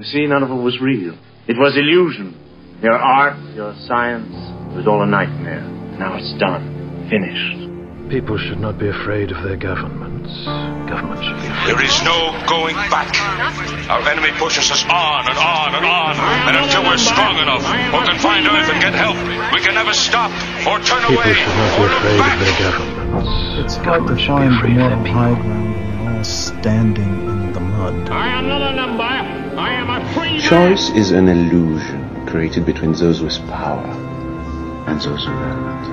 You see, none of it was real. It was illusion. Your art, your science, it was all a nightmare. Now it's done. Finished. People should not be afraid of their governments. Governments should be afraid. There is no going back. Our enemy pushes us on and on and on. And until we're strong enough, or can find Earth and get help, we can never stop, or turn People away, should not be or look afraid back. of their governments. It's hard to find the moral high ground when we're all standing in the mud. I am not a number. I am a free Choice is an illusion created between those with power and those who haven't.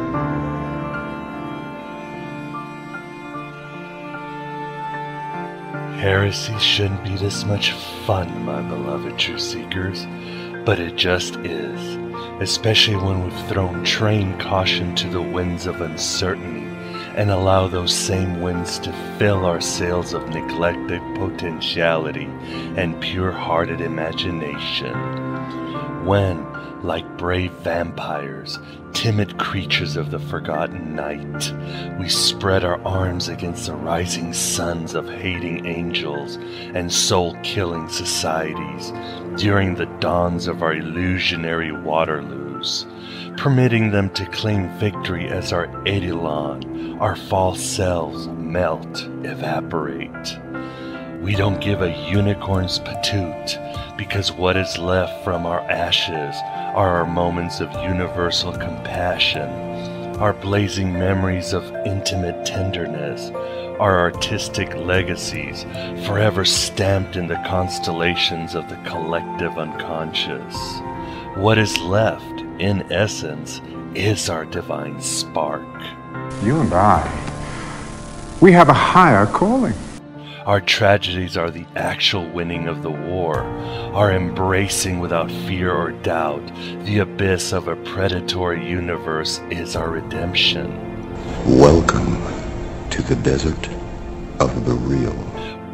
Heresy shouldn't be this much fun, my beloved truth seekers, but it just is, especially when we've thrown trained caution to the winds of uncertainty and allow those same winds to fill our sails of neglected potentiality and pure-hearted imagination. When, like brave vampires, timid creatures of the forgotten night, we spread our arms against the rising suns of hating angels and soul-killing societies during the dawns of our illusionary Waterloos, permitting them to claim victory as our eidolon, our false selves melt, evaporate. We don't give a unicorn's patoot, because what is left from our ashes are our moments of universal compassion, our blazing memories of intimate tenderness, our artistic legacies forever stamped in the constellations of the collective unconscious. What is left, in essence, is our divine spark. You and I, we have a higher calling. Our tragedies are the actual winning of the war, our embracing without fear or doubt the abyss of a predatory universe is our redemption. Welcome to the desert of the real.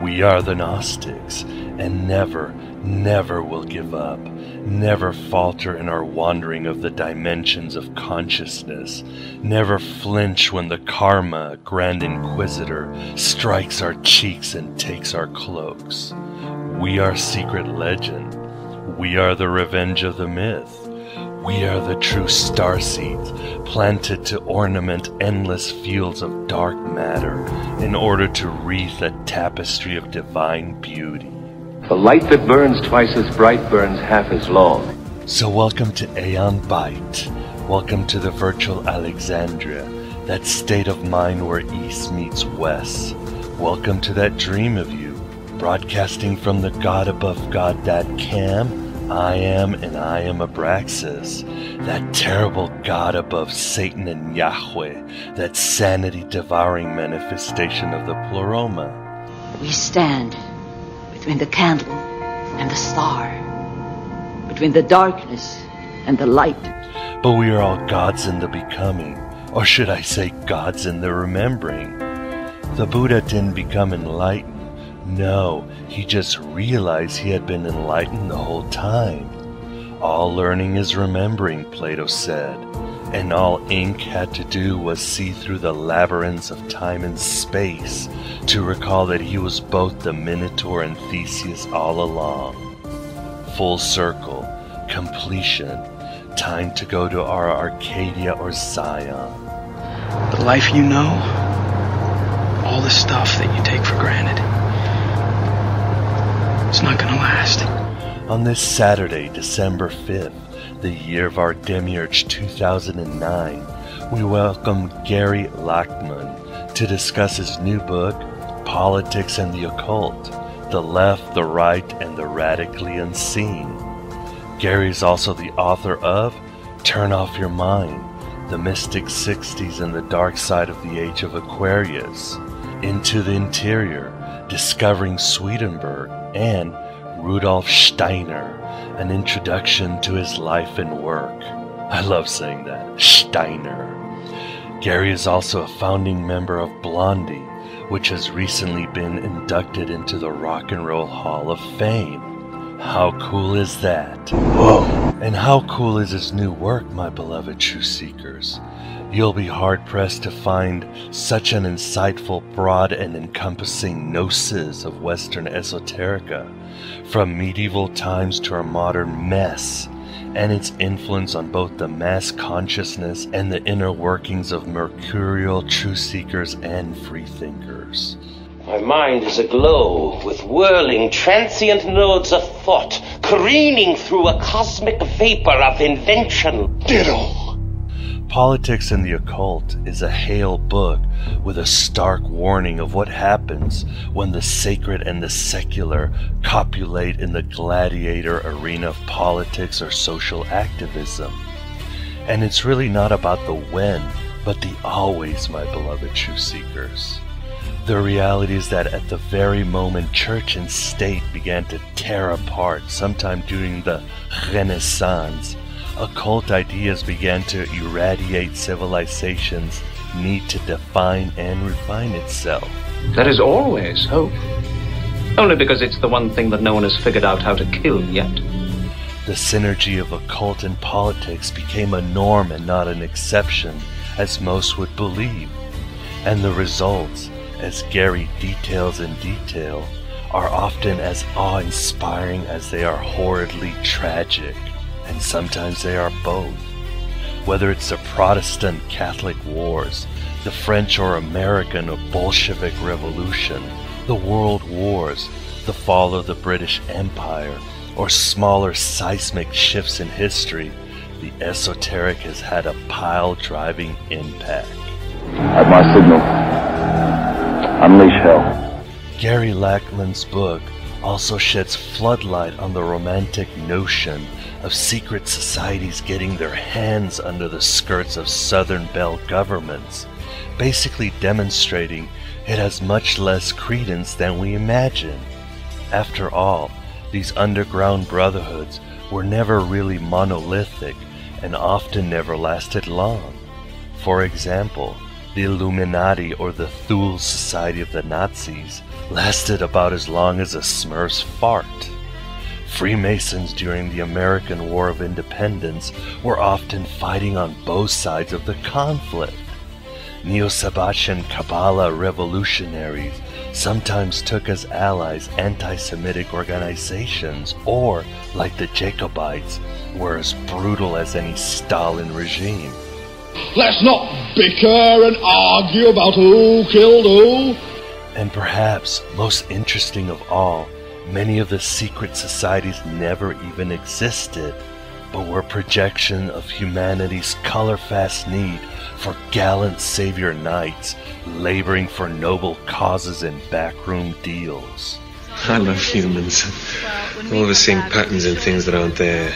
We are the Gnostics, and never, never will give up, never falter in our wandering of the dimensions of consciousness, never flinch when the Karma, Grand Inquisitor, strikes our cheeks and takes our cloaks. We are secret legend. We are the revenge of the myth. We are the true starseeds, planted to ornament endless fields of dark matter in order to wreath a tapestry of divine beauty. The light that burns twice as bright burns half as long. So welcome to Aeon Byte. Welcome to the virtual Alexandria, that state of mind where East meets West. Welcome to that dream of you, broadcasting from the GodAboveGod.cam. I am and I am Abraxas, that terrible God above Satan and Yahweh, that sanity-devouring manifestation of the Pleroma. We stand between the candle and the star, between the darkness and the light. But we are all gods in the becoming, or should I say gods in the remembering. The Buddha didn't become enlightened. No, he just realized he had been enlightened the whole time. All learning is remembering, Plato said, and all ink had to do was see through the labyrinths of time and space to recall that he was both the Minotaur and Theseus all along. Full circle, completion, time to go to our Arcadia or Zion. The life you know, all the stuff that you take for granted, it's not gonna last. On this Saturday, December 5th, the year of our Demiurge 2009, we welcome Gary Lachman to discuss his new book, Politics and the Occult, The Left, the Right, and the Radically Unseen. Gary is also the author of Turn Off Your Mind, The Mystic Sixties and the Dark Side of the Age of Aquarius, Into the Interior, Discovering Swedenborg, and Rudolf Steiner, an introduction to his life and work. I love saying that, Steiner. Gary is also a founding member of Blondie, which has recently been inducted into the Rock and Roll Hall of Fame. How cool is that? Whoa! And how cool is his new work, my beloved Truth Seekers? You'll be hard-pressed to find such an insightful, broad, and encompassing gnosis of Western esoterica, from medieval times to our modern mess, and its influence on both the mass consciousness and the inner workings of Mercurial Truth Seekers and freethinkers. My mind is aglow with whirling, transient nodes of thought, careening through a cosmic vapor of invention. Ditto. Politics and the Occult is a hale book with a stark warning of what happens when the sacred and the secular copulate in the gladiator arena of politics or social activism. And it's really not about the when, but the always, my beloved Truth Seekers. The reality is that at the very moment church and state began to tear apart, sometime during the Renaissance, occult ideas began to irradiate civilization's need to define and refine itself. There is always hope. Only because it's the one thing that no one has figured out how to kill yet. The synergy of occult and politics became a norm and not an exception, as most would believe. And the results, as Gary details in detail, are often as awe-inspiring as they are horridly tragic. And sometimes they are both. Whether it's the Protestant Catholic Wars, the French or American or Bolshevik Revolution, the World Wars, the fall of the British Empire, or smaller seismic shifts in history, the esoteric has had a pile-driving impact. At my signal, unleash hell. Gary Lachman's book also sheds floodlight on the romantic notion of secret societies getting their hands under the skirts of Southern Belle governments, basically demonstrating it has much less credence than we imagine. After all, these underground brotherhoods were never really monolithic and often never lasted long. For example, the Illuminati or the Thule Society of the Nazis lasted about as long as a Smurf's fart. Freemasons during the American War of Independence were often fighting on both sides of the conflict. Neo-Sabbatian Kabbalah revolutionaries sometimes took as allies anti-Semitic organizations, or, like the Jacobites, were as brutal as any Stalin regime. Let's not bicker and argue about who killed who. And perhaps most interesting of all, many of the secret societies never even existed, but were a projection of humanity's color-fast need for gallant savior knights laboring for noble causes in backroom deals. I love humans. All the same patterns and things that aren't there.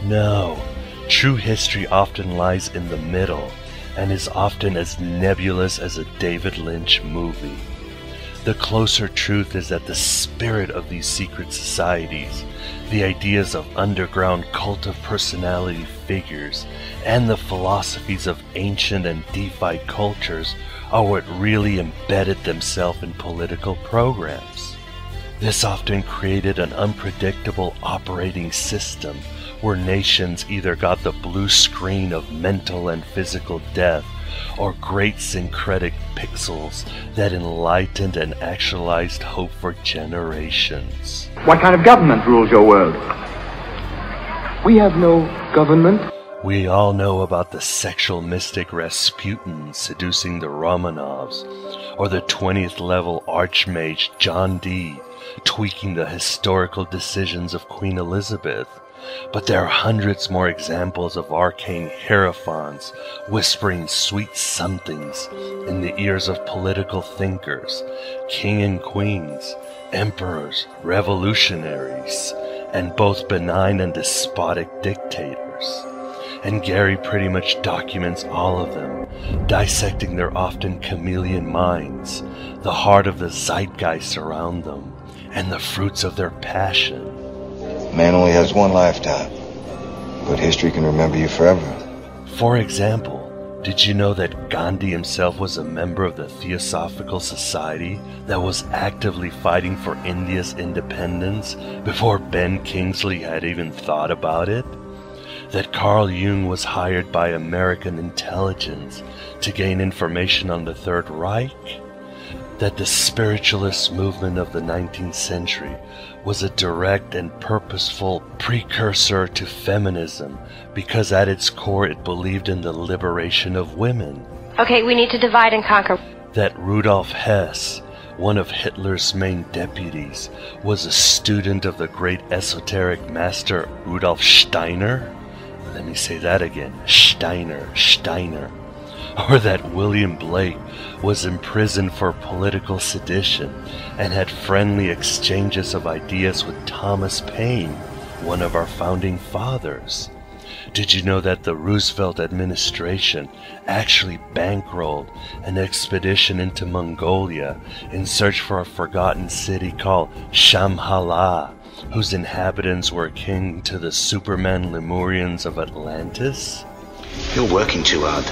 No, true history often lies in the middle and is often as nebulous as a David Lynch movie. The closer truth is that the spirit of these secret societies, the ideas of underground cult of personality figures, and the philosophies of ancient and deified cultures are what really embedded themselves in political programs. This often created an unpredictable operating system where nations either got the blue screen of mental and physical death or great syncretic pixels that enlightened and actualized hope for generations. What kind of government rules your world? We have no government. We all know about the sexual mystic Rasputin seducing the Romanovs, or the 20th level archmage John Dee tweaking the historical decisions of Queen Elizabeth. But there are hundreds more examples of arcane hierophants whispering sweet somethings in the ears of political thinkers, king and queens, emperors, revolutionaries, and both benign and despotic dictators. And Gary pretty much documents all of them, dissecting their often chameleon minds, the heart of the zeitgeist around them, and the fruits of their passion. Man only has one lifetime, but history can remember you forever. For example, did you know that Gandhi himself was a member of the Theosophical Society that was actively fighting for India's independence before Ben Kingsley had even thought about it? that Carl Jung was hired by American intelligence to gain information on the Third Reich, that the spiritualist movement of the 19th century was a direct and purposeful precursor to feminism because at its core it believed in the liberation of women. Okay, we need to divide and conquer. That Rudolf Hess, one of Hitler's main deputies, was a student of the great esoteric master Rudolf Steiner. Let me say that again, Steiner. Or that William Blake was imprisoned for political sedition and had friendly exchanges of ideas with Thomas Paine, one of our founding fathers. Did you know that the Roosevelt administration actually bankrolled an expedition into Mongolia in search for a forgotten city called Shambhala, whose inhabitants were akin to the Superman Lemurians of Atlantis? You're working too hard.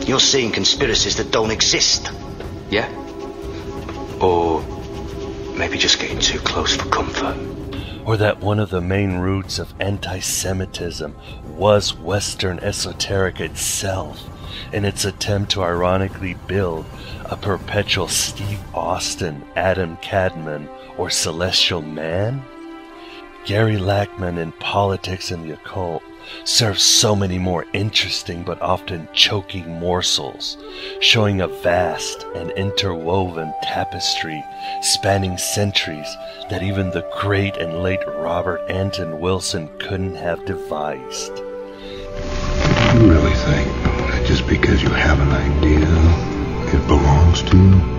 You're seeing conspiracies that don't exist. Yeah? Or maybe just getting too close for comfort. Or that one of the main roots of anti-Semitism was Western esoteric itself, in its attempt to ironically build a perpetual Steve Austin, Adam Cadman, or celestial man? Gary Lachman in Politics and the Occult serves so many more interesting but often choking morsels, showing a vast and interwoven tapestry spanning centuries that even the great and late Robert Anton Wilson couldn't have devised. You really think that just because you have an idea, it belongs to you?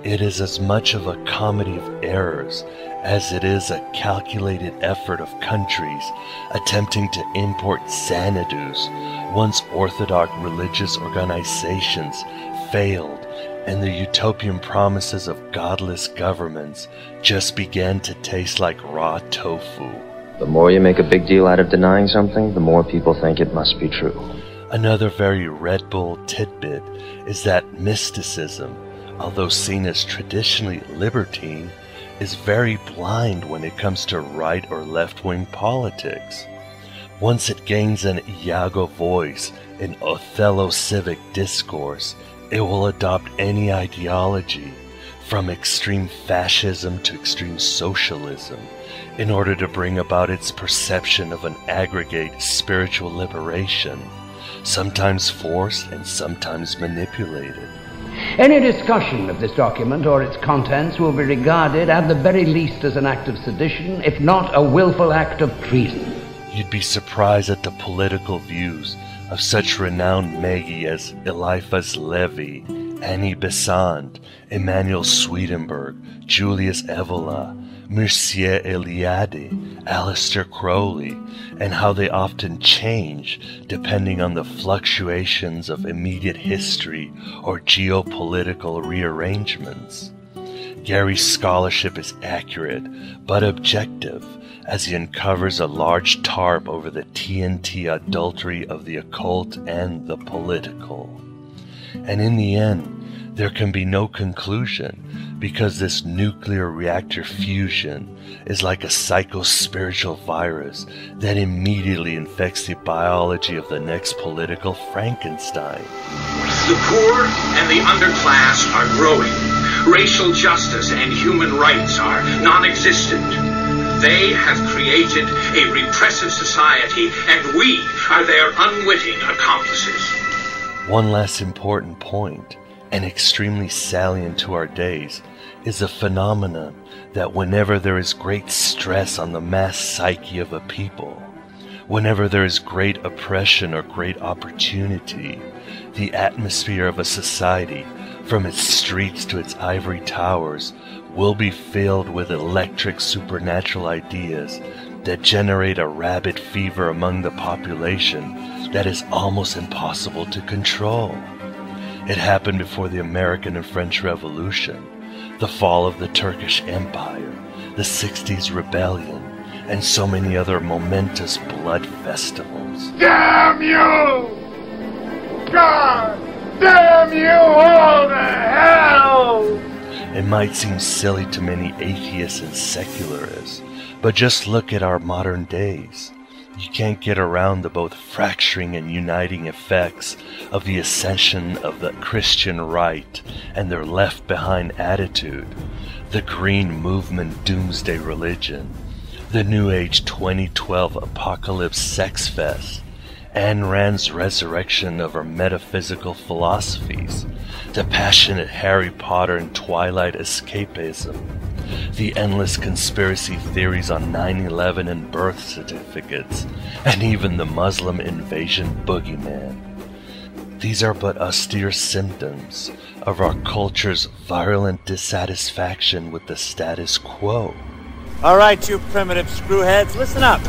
It is as much of a comedy of errors as it is a calculated effort of countries attempting to import Xanadus. Once orthodox religious organizations failed, and the utopian promises of godless governments just began to taste like raw tofu. The more you make a big deal out of denying something, the more people think it must be true. Another very Red Bull tidbit is that mysticism, although seen as traditionally libertine, is very blind when it comes to right or left-wing politics. Once it gains an Iago voice in Othello civic discourse, it will adopt any ideology, from extreme fascism to extreme socialism, in order to bring about its perception of an aggregate spiritual liberation, sometimes forced and sometimes manipulated. Any discussion of this document or its contents will be regarded at the very least as an act of sedition, if not a willful act of treason. You'd be surprised at the political views of such renowned magi as Eliphas Levi, Annie Besant, Emanuel Swedenborg, Julius Evola, Mircea Eliade, Aleister Crowley, and how they often change depending on the fluctuations of immediate history or geopolitical rearrangements. Gary's scholarship is accurate but objective, as he uncovers a large tarp over the TNT adultery of the occult and the political. And in the end, there can be no conclusion, because this nuclear reactor fusion is like a psycho-spiritual virus that immediately infects the biology of the next political Frankenstein. The poor and the underclass are growing. Racial justice and human rights are non-existent. They have created a repressive society, and we are their unwitting accomplices. One last important point, and extremely salient to our days, is a phenomenon that whenever there is great stress on the mass psyche of a people, whenever there is great oppression or great opportunity, the atmosphere of a society, from its streets to its ivory towers, will be filled with electric supernatural ideas that generate a rabid fever among the population that is almost impossible to control. It happened before the American and French Revolution, the fall of the Turkish Empire, the Sixties rebellion, and so many other momentous blood festivals. Damn you! God damn you all to hell! It might seem silly to many atheists and secularists, but just look at our modern days. You can't get around the both fracturing and uniting effects of the ascension of the Christian right and their left-behind attitude, the Green Movement doomsday religion, the New Age 2012 apocalypse sex fest, Ayn Rand's resurrection of her metaphysical philosophies, the passionate Harry Potter and Twilight escapism, the endless conspiracy theories on 9/11 and birth certificates, and even the Muslim invasion boogeyman. These are but austere symptoms of our culture's virulent dissatisfaction with the status quo. All right, you primitive screwheads, listen up.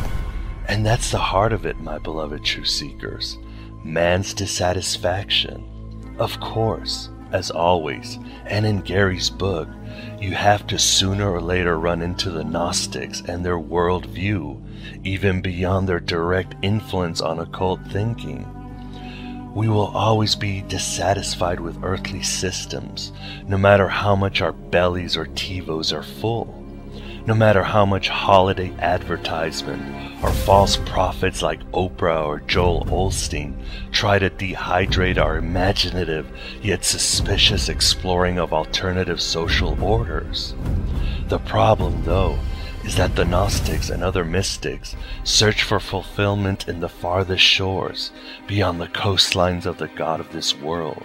And that's the heart of it, my beloved truth seekers. Man's dissatisfaction. Of course, as always, and in Gary's book, you have to sooner or later run into the Gnostics and their worldview, even beyond their direct influence on occult thinking. We will always be dissatisfied with earthly systems, no matter how much our bellies or TiVos are full. No matter how much holiday advertisement or false prophets like Oprah or Joel Osteen try to dehydrate our imaginative yet suspicious exploring of alternative social orders. The problem, though, is that the Gnostics and other mystics search for fulfillment in the farthest shores, beyond the coastlines of the God of this world.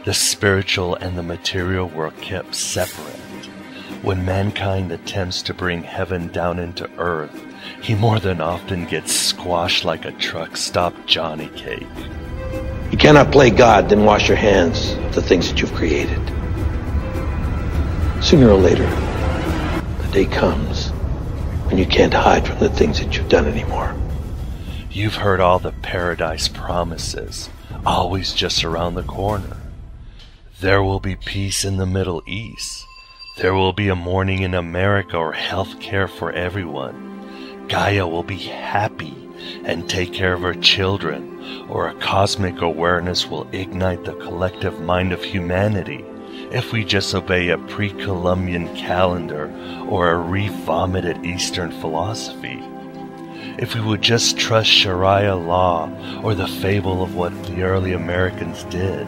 The spiritual and the material were kept separate. When mankind attempts to bring heaven down into earth, he more than often gets squashed like a truck stop Johnny cake. You cannot play God, then wash your hands of the things that you've created. Sooner or later, the day comes when you can't hide from the things that you've done anymore. You've heard all the paradise promises, always just around the corner. There will be peace in the Middle East. There will be a morning in America or health care for everyone. Gaia will be happy and take care of her children, or a cosmic awareness will ignite the collective mind of humanity if we just obey a pre-Columbian calendar or a re-vomited Eastern philosophy. If we would just trust Sharia law or the fable of what the early Americans did.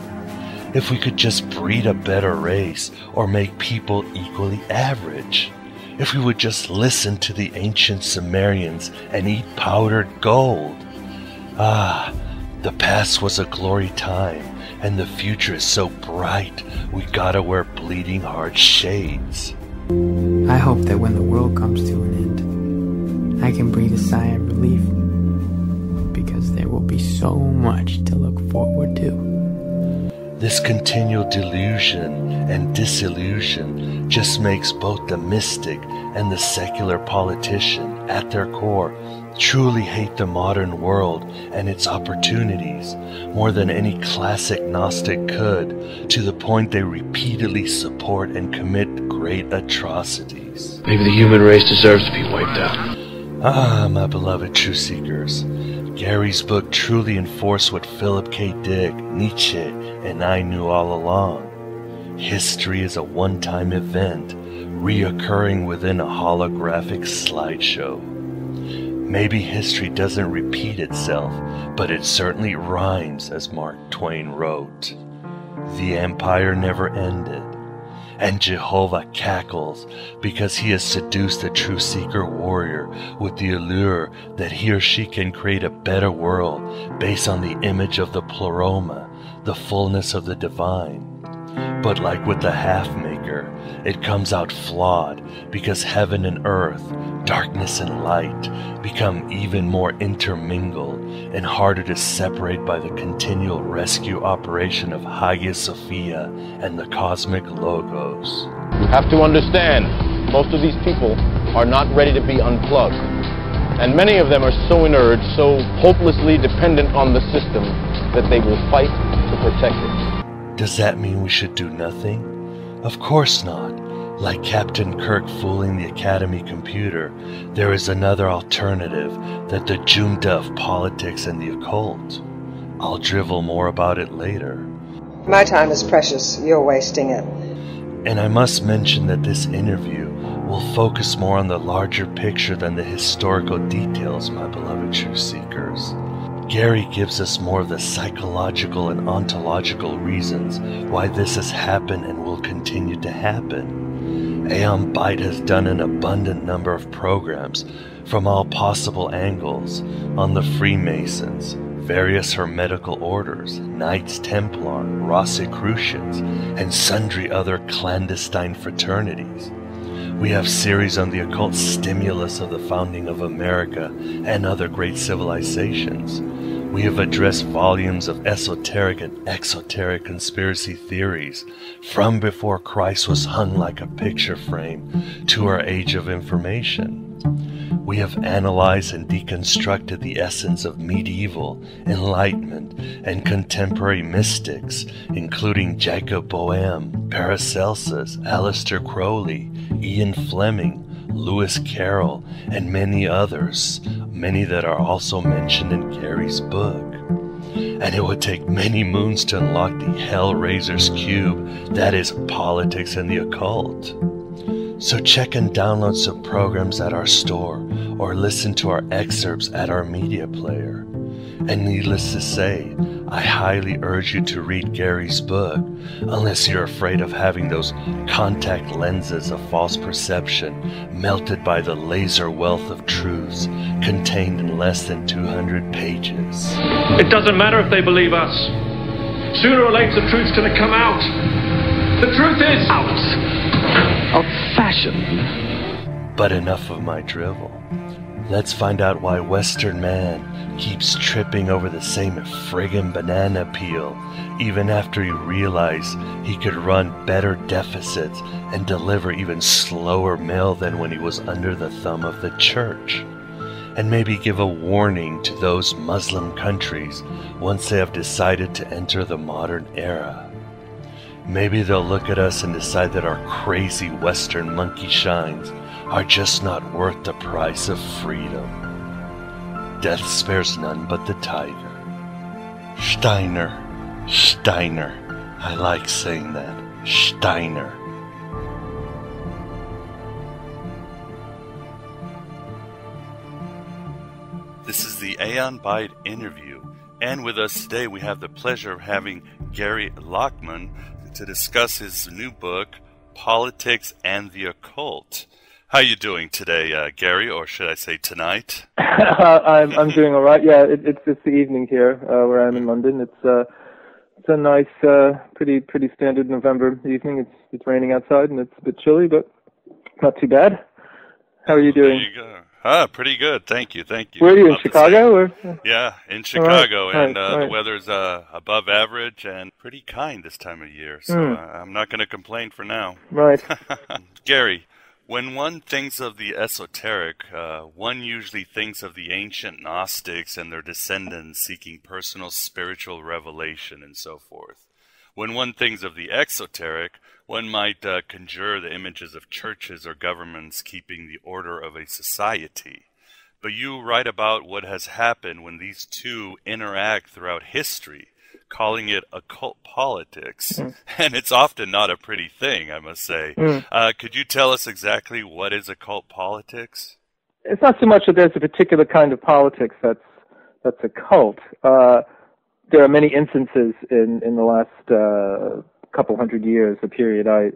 If we could just breed a better race or make people equally average. If we would just listen to the ancient Sumerians and eat powdered gold. Ah, the past was a glory time, and the future is so bright, we gotta wear bleeding heart shades. I hope that when the world comes to an end, I can breathe a sigh of relief, because there will be so much to look forward to. This continual delusion and disillusion just makes both the mystic and the secular politician, at their core, truly hate the modern world and its opportunities more than any classic Gnostic could, to the point they repeatedly support and commit great atrocities. Maybe the human race deserves to be wiped out. Ah, my beloved truth seekers, Gary's book truly enforced what Philip K. Dick, Nietzsche, and I knew all along. History is a one-time event, reoccurring within a holographic slideshow. Maybe history doesn't repeat itself, but it certainly rhymes, as Mark Twain wrote. The empire never ended, and Jehovah cackles because he has seduced a true seeker warrior with the allure that he or she can create a better world based on the image of the pleroma, the fullness of the divine. But like with the half-maker, it comes out flawed because heaven and earth, darkness and light, become even more intermingled and harder to separate by the continual rescue operation of Hagia Sophia and the cosmic logos. You have to understand, most of these people are not ready to be unplugged. And many of them are so inert, so hopelessly dependent on the system, that they will fight to protect it. Does that mean we should do nothing? Of course not. Like Captain Kirk fooling the Academy computer, there is another alternative, that the junta of politics and the occult. I'll drivel more about it later. My time is precious. You're wasting it. And I must mention that this interview will focus more on the larger picture than the historical details, my beloved truth seekers. Gary gives us more of the psychological and ontological reasons why this has happened and will continue to happen. Aeon Byte has done an abundant number of programs from all possible angles on the Freemasons, various Hermetical orders, Knights Templar, Rosicrucians, and sundry other clandestine fraternities. We have series on the occult stimulus of the founding of America and other great civilizations. We have addressed volumes of esoteric and exoteric conspiracy theories from before Christ was hung like a picture frame to our age of information. We have analyzed and deconstructed the essence of medieval, Enlightenment, and contemporary mystics, including Jacob Boehme, Paracelsus, Aleister Crowley, Ian Fleming, Lewis Carroll, and many others, many that are also mentioned in Gary's book. And it would take many moons to unlock the Hellraiser's cube that is politics and the occult. So check and download some programs at our store or listen to our excerpts at our media player. And needless to say, I highly urge you to read Gary's book, unless you're afraid of having those contact lenses of false perception melted by the laser wealth of truths contained in less than 200 pages. It doesn't matter if they believe us. Sooner or later, the truth's gonna come out. The truth is out of fashion. But enough of my drivel. Let's find out why Western man keeps tripping over the same friggin' banana peel even after he realized he could run better deficits and deliver even slower mail than when he was under the thumb of the church. And maybe give a warning to those Muslim countries once they have decided to enter the modern era. Maybe they'll look at us and decide that our crazy Western monkey shines are just not worth the price of freedom. Death spares none but the tiger. Steiner. I like saying that. Steiner. This is the Aeon Byte interview, and with us today we have the pleasure of having Gary Lachman to discuss his new book, Politics and the Occult. How are you doing today, Gary, or should I say tonight? I'm doing all right. Yeah, it's the evening here where I'm in London. It's a nice, pretty standard November evening. It's raining outside and it's a bit chilly, but not too bad. How are you doing? There you go. Pretty good. Thank you. Where are you, in Chicago? Or? Yeah, in Chicago, right. and the weather's above average and pretty kind this time of year, so I'm not going to complain for now. Right. Gary, when one thinks of the esoteric, one usually thinks of the ancient Gnostics and their descendants seeking personal spiritual revelation and so forth. When one thinks of the exoteric, one might conjure the images of churches or governments keeping the order of a society. But you write about what has happened when these two interact throughout history, calling it occult politics. And it's often not a pretty thing, I must say. Could you tell us exactly what is occult politics? It's not so much that there's a particular kind of politics that's occult. There are many instances in the last couple hundred years, a period I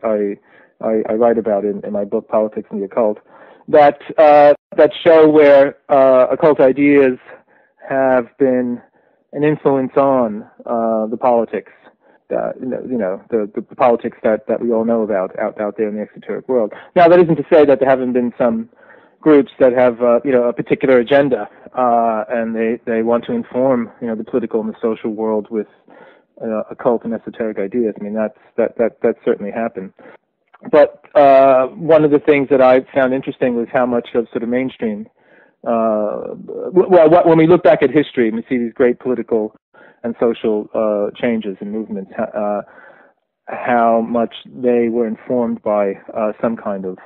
write about in my book, Politics and the Occult, that show where occult ideas have been an influence on the politics, the politics that we all know about out there in the exoteric world. Now, that isn't to say that there haven't been some groups that have a particular agenda and they want to inform the political and the social world with occult and esoteric ideas. I mean, that certainly happened. But one of the things that I found interesting was how much of sort of mainstream, when we look back at history and we see these great political and social changes and movements, how much they were informed by some kind of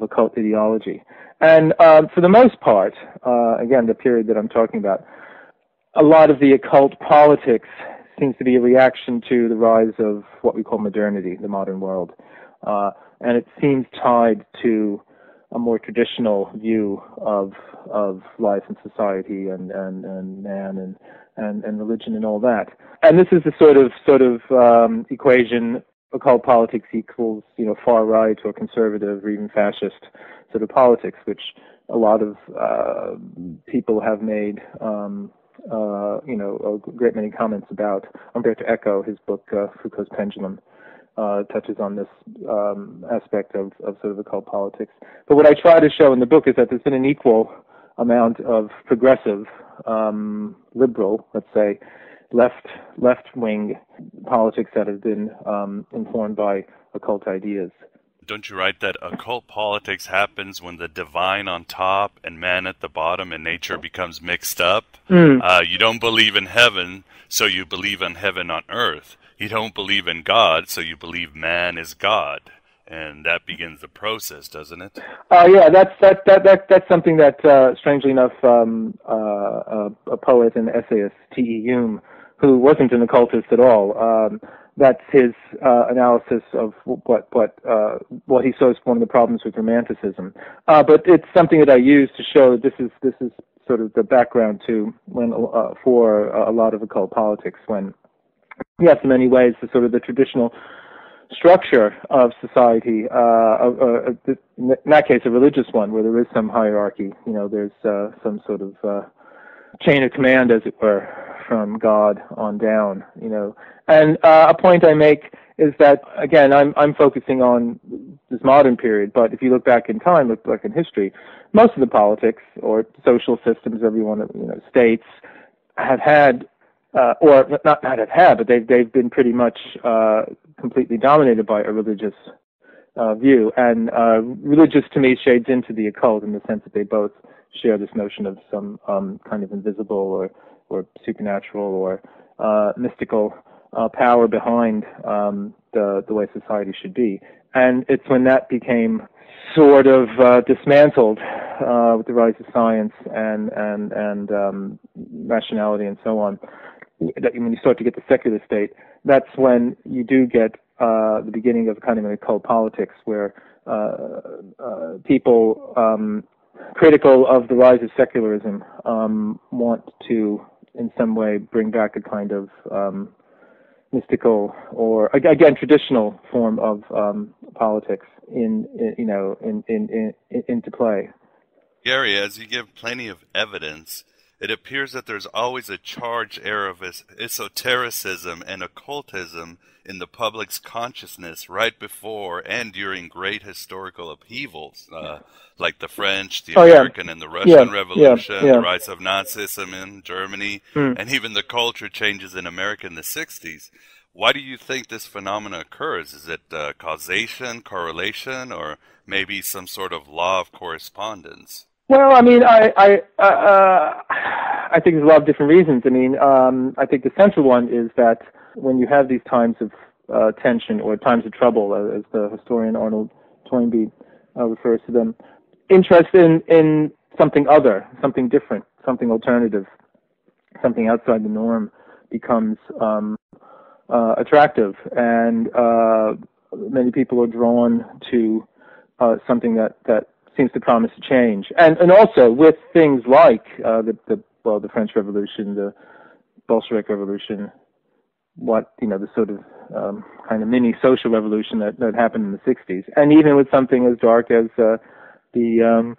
occult ideology. And for the most part, again, the period that I'm talking about, a lot of the occult politics seems to be a reaction to the rise of what we call modernity, the modern world. and it seems tied to a more traditional view of life and society and man and religion and all that. And this is the sort of equation: occult politics equals, far right or conservative or even fascist sort of politics, which a lot of people have made a great many comments about. Umberto Eco, his book Foucault's Pendulum, touches on this aspect of sort of occult politics. But what I try to show in the book is that there's been an equal amount of progressive, liberal, let's say, left-wing politics that have been informed by occult ideas. Don't you write that occult politics happens when the divine on top and man at the bottom and nature becomes mixed up? You don't believe in heaven, so you believe in heaven on earth. You don't believe in God, so you believe man is God. And that begins the process, doesn't it? Yeah, that's something that, strangely enough, a poet and essayist, T.E. Hume, who wasn't an occultist at all, that's his analysis of what he saw as one of the problems with Romanticism. But it's something that I use to show this is sort of the background to when for a lot of occult politics, when yes, in many ways the sort of the traditional structure of society, in that case a religious one, where there is some hierarchy, there's some sort of chain of command, as it were, from God on down, And a point I make is that, again, I'm focusing on this modern period, but if you look back in time, look back in history, most of the politics or social systems, everyone, states have had, or not have had, but they've been pretty much completely dominated by a religious view. And religious, to me, shades into the occult in the sense that they both share this notion of some kind of invisible or supernatural or mystical power behind the way society should be. And it's when that became sort of dismantled with the rise of science and rationality and so on, that when you start to get the secular state, that's when you do get the beginning of kind of an occult politics where people critical of the rise of secularism want to in some way bring back a kind of mystical or again traditional form of politics into play. Gary, as you give plenty of evidence, it appears that there's always a charged air of esotericism and occultism in the public's consciousness right before and during great historical upheavals, like the French, the American, and the Russian Revolution, the rise of Nazism in Germany, and even the culture changes in America in the 60s. Why do you think this phenomenon occurs? Is it causation, correlation, or maybe some sort of law of correspondence? Well, I mean, I think there's a lot of different reasons. I mean, I think the central one is that when you have these times of tension or times of trouble, as the historian Arnold Toynbee refers to them, interest in something other, something different, something alternative, something outside the norm becomes attractive, and many people are drawn to something that seems to promise a change, and also with things like the French Revolution, the Bolshevik Revolution, the sort of kind of mini social revolution that happened in the 60s, and even with something as dark as the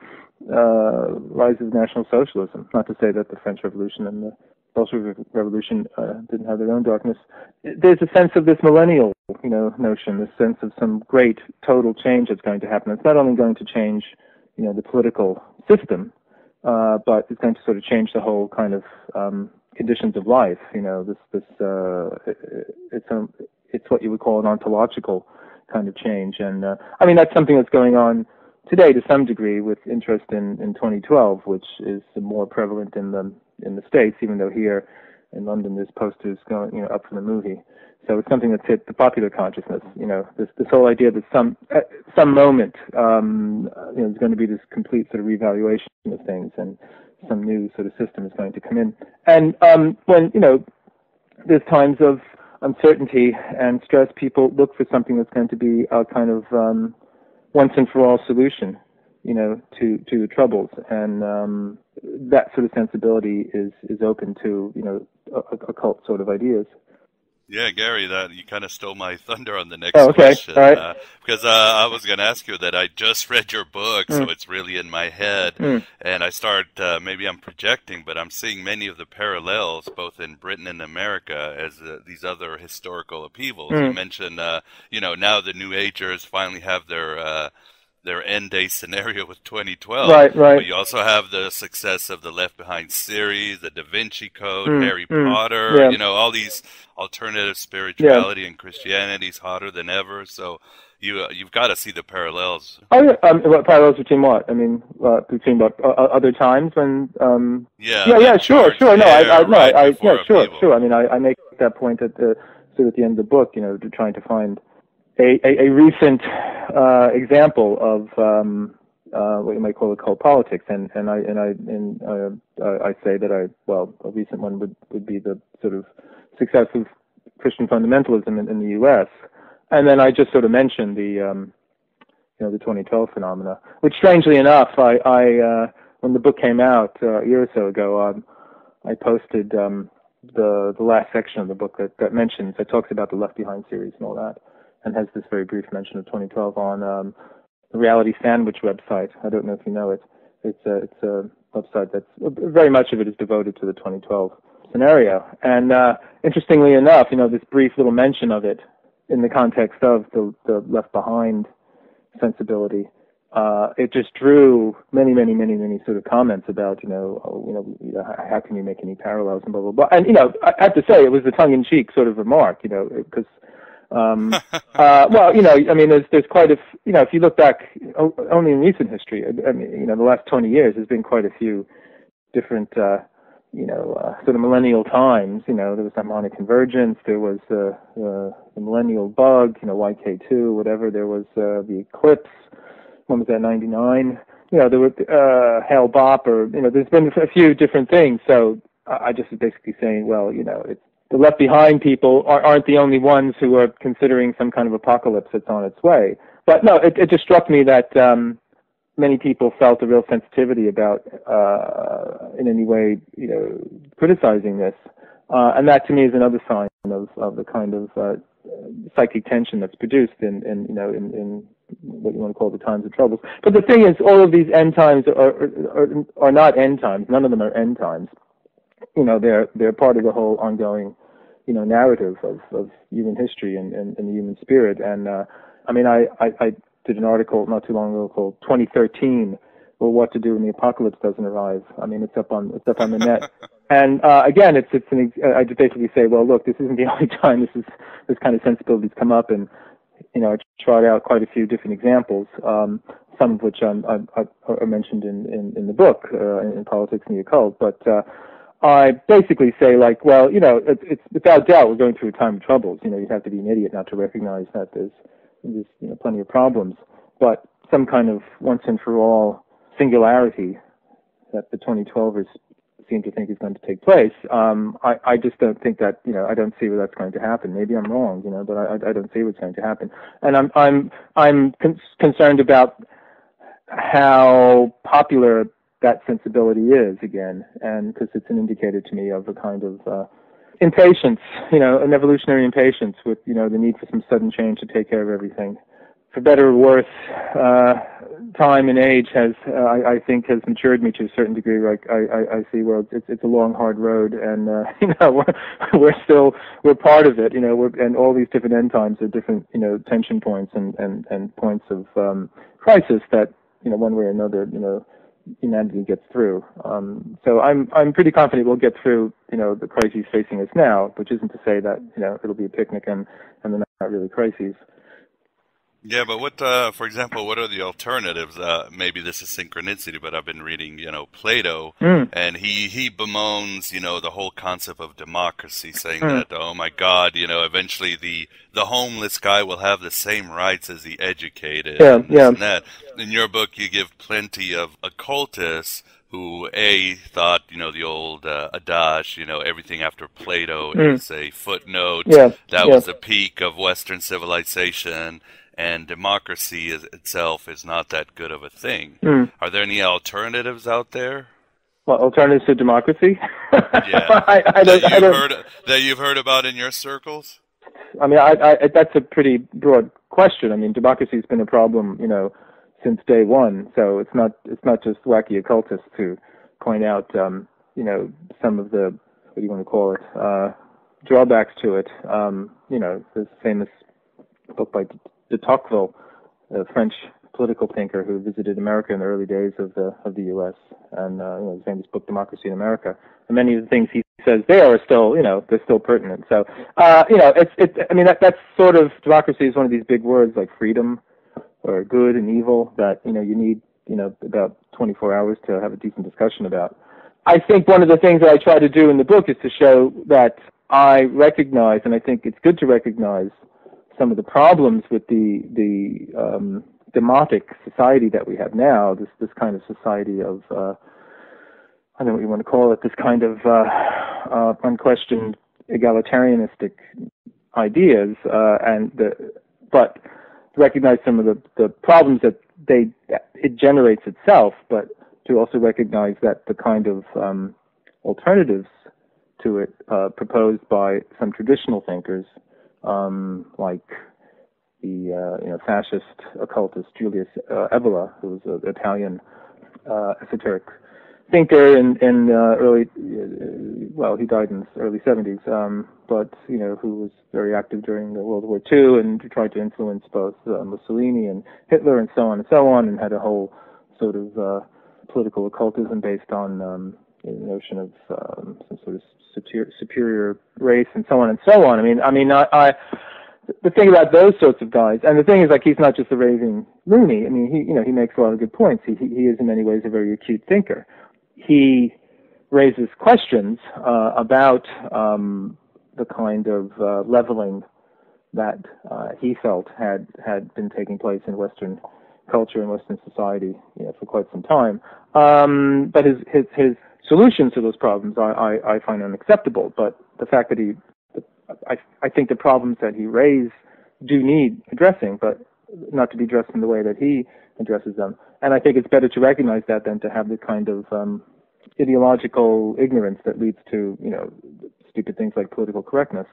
rise of National Socialism. Not to say that the French Revolution and the Bolshevik Revolution didn't have their own darkness. There's a sense of this millennial, notion, this sense of some great total change that's going to happen. It's not only going to change, the political system, but it's going to sort of change the whole kind of conditions of life. It's what you would call an ontological kind of change, and I mean that's something that's going on today to some degree with interest in 2012, which is more prevalent in the States, even though here in London there's posters going up for the movie. So it's something that's hit the popular consciousness. This whole idea that some moment there's going to be this complete sort of reevaluation of things, and some new sort of system is going to come in. And when there's times of uncertainty and stress, people look for something that's going to be a kind of once and for all solution, to the troubles, and that sort of sensibility is open to occult sort of ideas. Yeah, Gary, that you kind of stole my thunder on the next okay. question. All right. Because I was going to ask you that I just read your book, so it's really in my head. And I start, maybe I'm projecting, but I'm seeing many of the parallels, both in Britain and America, as these other historical upheavals. You mentioned, now the New Agers finally have their end day scenario with 2012. Right. But you also have the success of the Left Behind series, the Da Vinci Code, Harry Potter, all these alternative spirituality and Christianity is hotter than ever. So you've got to see the parallels. What parallels between what? I mean, between what other times when? Sure. No, sure. I mean, I make that point at the end of the book. Trying to find a recent example of what you might call occult politics, and I say that a recent one would be the sort of success of Christian fundamentalism in the U.S. And then I just sort of mentioned the 2012 phenomena, which strangely enough, I when the book came out a year or so ago, I posted the last section of the book that talks about the Left Behind series and all that, and has this very brief mention of 2012 on the Reality Sandwich website. I don't know if you know it. It's a website that's very much of it is devoted to the 2012 scenario. And interestingly enough, this brief little mention of it in the context of the Left Behind sensibility, it just drew many sort of comments about how can you make any parallels and blah blah blah. And I have to say it was a tongue-in-cheek sort of remark, because. There's quite a, if you look back only in recent history, the last 20 years, there's been quite a few different, sort of millennial times. There was harmonic convergence, there was the millennial bug, YK2, whatever. There was the eclipse. When was that? 99. There was Hale Bop, or there's been a few different things. So I just was basically saying, it's. The Left Behind people aren't the only ones who are considering some kind of apocalypse that's on its way. But no, it just struck me that many people felt a real sensitivity about, in any way, criticizing this. And that to me is another sign of the kind of psychic tension that's produced in what you want to call the times of troubles. But the thing is, all of these end times are not end times. None of them are end times. They're part of the whole ongoing, narrative of human history and the human spirit. And I did an article not too long ago called 2013, or What to Do When the Apocalypse Doesn't Arrive. It's up on the net. And again, I just basically say, well, look, this isn't the only time this kind of sensibilities come up, and I trot out quite a few different examples. Some of which are mentioned in the book, in Politics and the Occult, but. I basically say, it's without doubt we're going through a time of troubles. You'd have to be an idiot not to recognize that there's plenty of problems. But some kind of once and for all singularity that the 2012ers seem to think is going to take place. I just don't think that, I don't see where that's going to happen. Maybe I'm wrong, but I don't see what's going to happen. And I'm concerned about how popular that sensibility is again, and because it's an indicator to me of a kind of impatience, an evolutionary impatience with, the need for some sudden change to take care of everything. For better or worse, time and age has, I think, has matured me to a certain degree. Like I see, it's a long, hard road, and we're part of it. And all these different end times are different, tension points and points of crisis that, one way or another, humanity gets through. So I'm pretty confident we'll get through, the crises facing us now, which isn't to say that, it'll be a picnic and they're not really crises. Yeah, but what, for example, what are the alternatives? Maybe this is synchronicity, but I've been reading, Plato, and he bemoans, the whole concept of democracy, saying that, oh my God, eventually the homeless guy will have the same rights as the educated. And that. In your book, you give plenty of occultists who, thought, the old adage, everything after Plato is a footnote. That was the peak of Western civilization. and democracy itself is not that good of a thing. Are there any alternatives out there? Well, alternatives to democracy? Yeah, that you've heard about in your circles? I mean, that's a pretty broad question. I mean, democracy's been a problem, since day one. So it's not just wacky occultists who point out, some of the, what do you want to call it, drawbacks to it. This famous book by de Tocqueville, a French political thinker who visited America in the early days of the U.S. and the famous book Democracy in America. And many of the things he says there are still, they're still pertinent. So, that's sort of, democracy is one of these big words like freedom or good and evil that, you need, about 24 hours to have a decent discussion about. I think one of the things that I try to do in the book is to show that I recognize, and I think it's good to recognize, some of the problems with the demotic society that we have now, this kind of society of, I don't know what you want to call it, this kind of unquestioned egalitarianistic ideas, but recognize some of the problems that it generates itself, but to also recognize that the kind of alternatives to it proposed by some traditional thinkers, like the fascist occultist Julius Evola, who was an Italian esoteric thinker in early, he died in the early 70s, but who was very active during World War II and tried to influence both Mussolini and Hitler and so on, and had a whole sort of political occultism based on the notion of some sort of superior race and so on and so on. I the thing about those sorts of guys, and the thing is, like, he's not just a raving loony. I mean, he makes a lot of good points. He is in many ways a very acute thinker. He raises questions about the kind of leveling that he felt had been taking place in Western culture and Western society, for quite some time. But his solutions to those problems I find unacceptable. But the fact that I think the problems that he raised do need addressing, but not to be addressed in the way that he addresses them. And I think it's better to recognize that than to have the kind of ideological ignorance that leads to, stupid things like political correctness.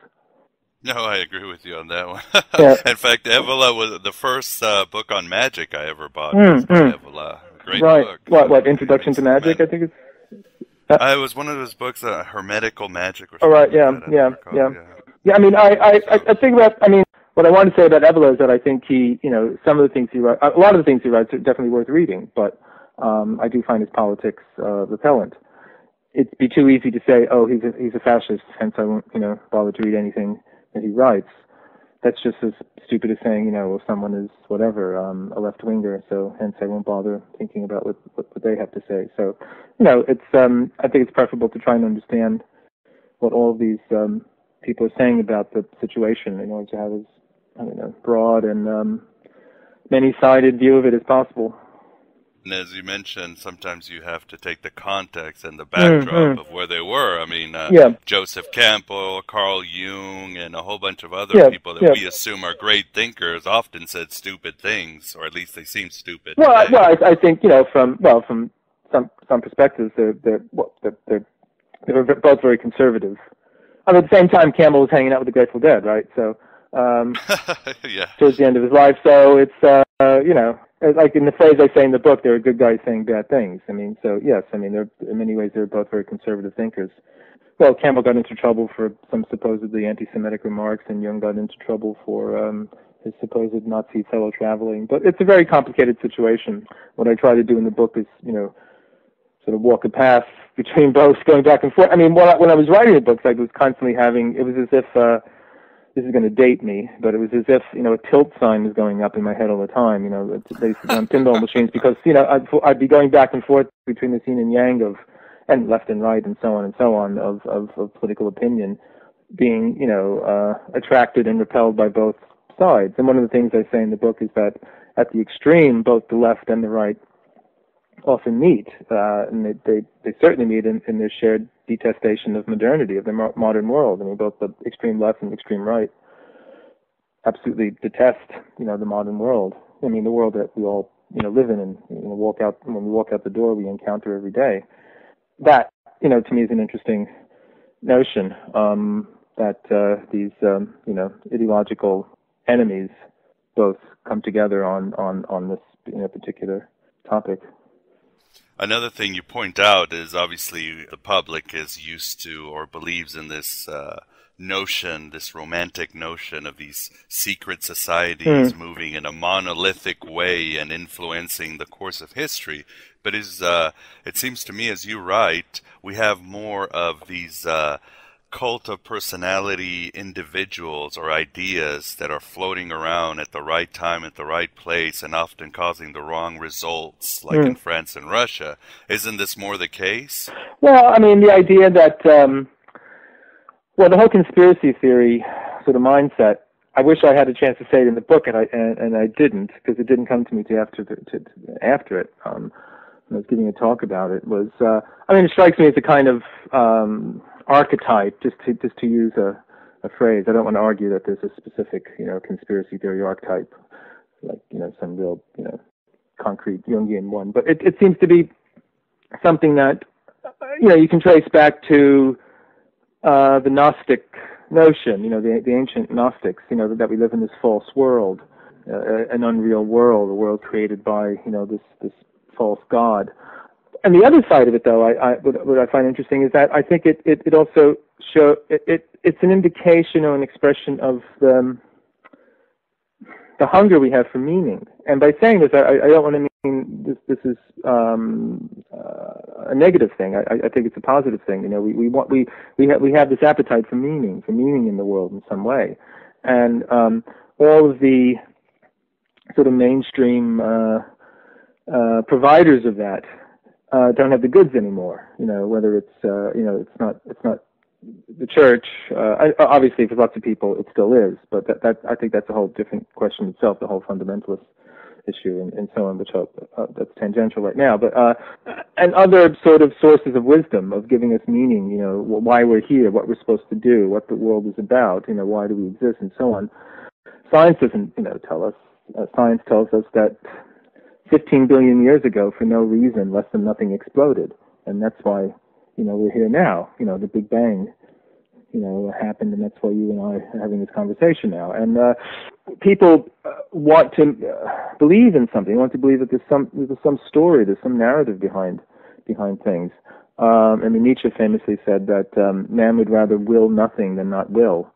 No, I agree with you on that one. Yeah. In fact, Evola was the first book on magic I ever bought. Was by Evola. Great book. What, Introduction to Magic, I think it's... it was one of those books, Hermetical Magic or something. Oh, right, yeah. I mean, I think about, what I want to say about Evola is that I think he, some of the things he writes, a lot of the things he writes are definitely worth reading, but I do find his politics repellent. It'd be too easy to say, oh, he's a fascist, hence I won't, bother to read anything that he writes. That's just as stupid as saying, well, someone is whatever, a left-winger, so hence I won't bother thinking about what they have to say. So, it's I think it's preferable to try and understand what all of these people are saying about the situation in order to have as broad and many-sided view of it as possible. And as you mentioned, sometimes you have to take the context and the backdrop of where they were. Joseph Campbell, Carl Jung, and a whole bunch of other people that we assume are great thinkers often said stupid things, or at least they seem stupid. Well, I think from some perspectives, they're both very conservative. At the same time, Campbell was hanging out with the Grateful Dead, right? So, towards the end of his life. So it's, like in the phrase I say in the book, there are good guys saying bad things. So yes, they're, in many ways, they're both very conservative thinkers. Well, Campbell got into trouble for some supposedly anti-Semitic remarks, and Jung got into trouble for his supposed Nazi fellow traveling. But it's a very complicated situation. What I try to do in the book is, sort of walk a path between both, going back and forth. When I was writing the books, I was constantly it was as if, this is going to date me, but it was as if, a tilt sign was going up in my head all the time, based on pinball machines, because, I'd be going back and forth between the yin and yang and left and right and so on of political opinion, being, attracted and repelled by both sides. And one of the things I say in the book is that at the extreme, both the left and the right often meet, and they certainly meet in their shared detestation of modernity, of the modern world. Both the extreme left and the extreme right. absolutely detest, the modern world. I mean, the world that we all, live in, and when we walk out the door, we encounter every day. That, to me, is an interesting notion, that these, ideological enemies both come together on this, particular topic. Another thing you point out is obviously the public is used to or believes in this notion, this romantic notion of these secret societies moving in a monolithic way and influencing the course of history. But it seems to me, as you write, we have more of these cult of personality individuals or ideas that are floating around at the right time, at the right place, and often causing the wrong results, like in France and Russia. Isn't this more the case? Well, I mean, the idea that, the whole conspiracy theory sort of mindset, I wish I had a chance to say it in the book, and I didn't, because it didn't come to me after it. When I was giving a talk about it, was, it strikes me as a kind of archetype, just to use a phrase. I don't want to argue that there's a specific, conspiracy theory archetype, like, some real, concrete Jungian one. But it seems to be something that, you can trace back to the Gnostic notion, the ancient Gnostics, that we live in this false world, an unreal world, a world created by, this false God. And the other side of it, though, what I find interesting is that I think it also it's an indication or an expression of the hunger we have for meaning. And by saying this, I don't want to mean this is a negative thing. I think it's a positive thing. We have this appetite for meaning in the world in some way, and all of the sort of mainstream providers of that don't have the goods anymore. Whether it's it's not the church. Obviously, for lots of people, it still is. But that I think that's a whole different question itself. The whole fundamentalist issue and so on, which that's tangential right now. But and other sort of sources of wisdom of giving us meaning. Why we're here, what we're supposed to do, what the world is about. Why do we exist, and so on. Science doesn't tell us. Science tells us that 15 billion years ago, for no reason, less than nothing exploded. And that's why, we're here now. The Big Bang, happened, and that's why you and I are having this conversation now. And people want to believe in something. They want to believe that there's some story, there's some narrative behind things. Nietzsche famously said that man would rather will nothing than not will.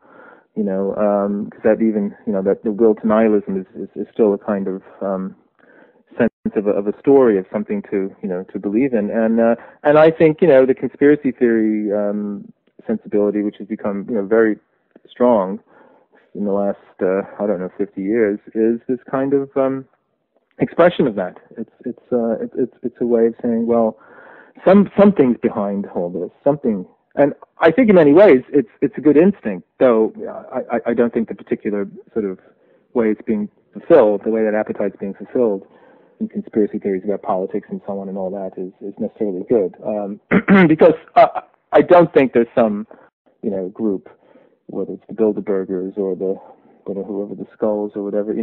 Because that even, that the will to nihilism is still a kind of sense of a story, of something to believe in, and I think the conspiracy theory sensibility, which has become very strong in the last 50 years, is this kind of expression of that. It's a way of saying, well, something's behind all this, something, and I think in many ways it's a good instinct, though I don't think the particular sort of way it's being fulfilled, the way that appetite's being fulfilled in conspiracy theories about politics and so on and all that is necessarily good. Because I don't think there's some, group, whether it's the Bilderbergers or whoever the Skulls or whatever,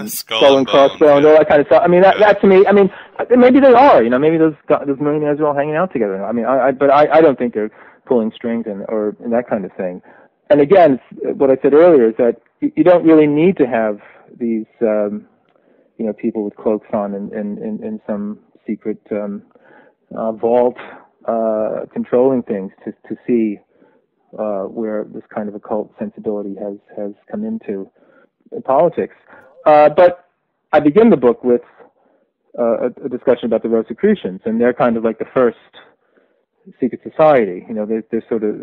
Skull and Crossbones, all that kind of stuff. That to me, maybe they are, maybe those millionaires are all hanging out together. But I don't think they're pulling strings or that kind of thing. And again, what I said earlier is that you don't really need to have these, people with cloaks on in some secret vault controlling things to see where this kind of occult sensibility has come into politics. But I begin the book with a discussion about the Rosicrucians, and they're kind of like the first secret society. They're sort of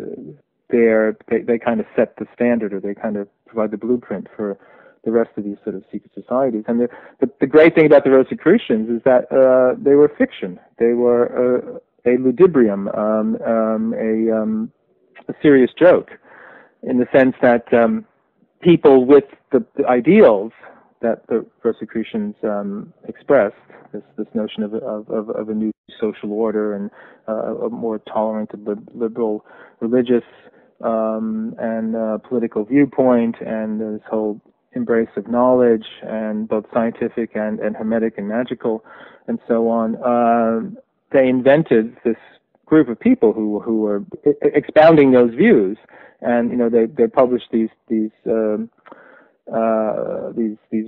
they kind of set the standard, or they kind of provide the blueprint for the rest of these sort of secret societies. And the great thing about the Rosicrucians is that they were fiction. They were a ludibrium, a serious joke, in the sense that people with the ideals that the Rosicrucians expressed, this notion of a new social order and a more tolerant, liberal, religious and political viewpoint, and this whole embrace of knowledge, and both scientific and hermetic and magical, and so on. They invented this group of people who were expounding those views, and they published these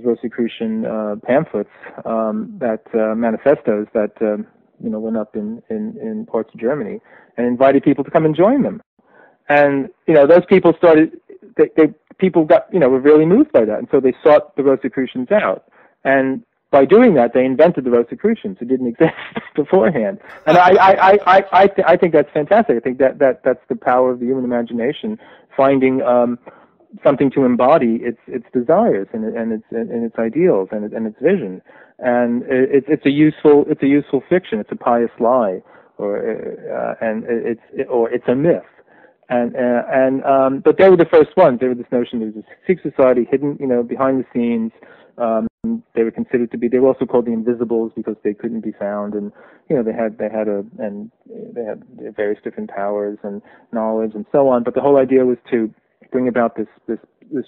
Rosicrucian pamphlets, manifestos that went up in parts of Germany, and invited people to come and join them. And those people started. People got were really moved by that, and so they sought the Rosicrucians out. And by doing that, they invented the Rosicrucians, who didn't exist beforehand. And I think that's fantastic. I think that's the power of the human imagination, finding something to embody its desires and its ideals and its vision. And it's a useful fiction. It's a pious lie, or it's a myth. But they were the first ones. They were this notion there was a secret society hidden, behind the scenes. They were considered to be. They were also called the Invisibles because they couldn't be found, and they had various different powers and knowledge and so on. But the whole idea was to bring about this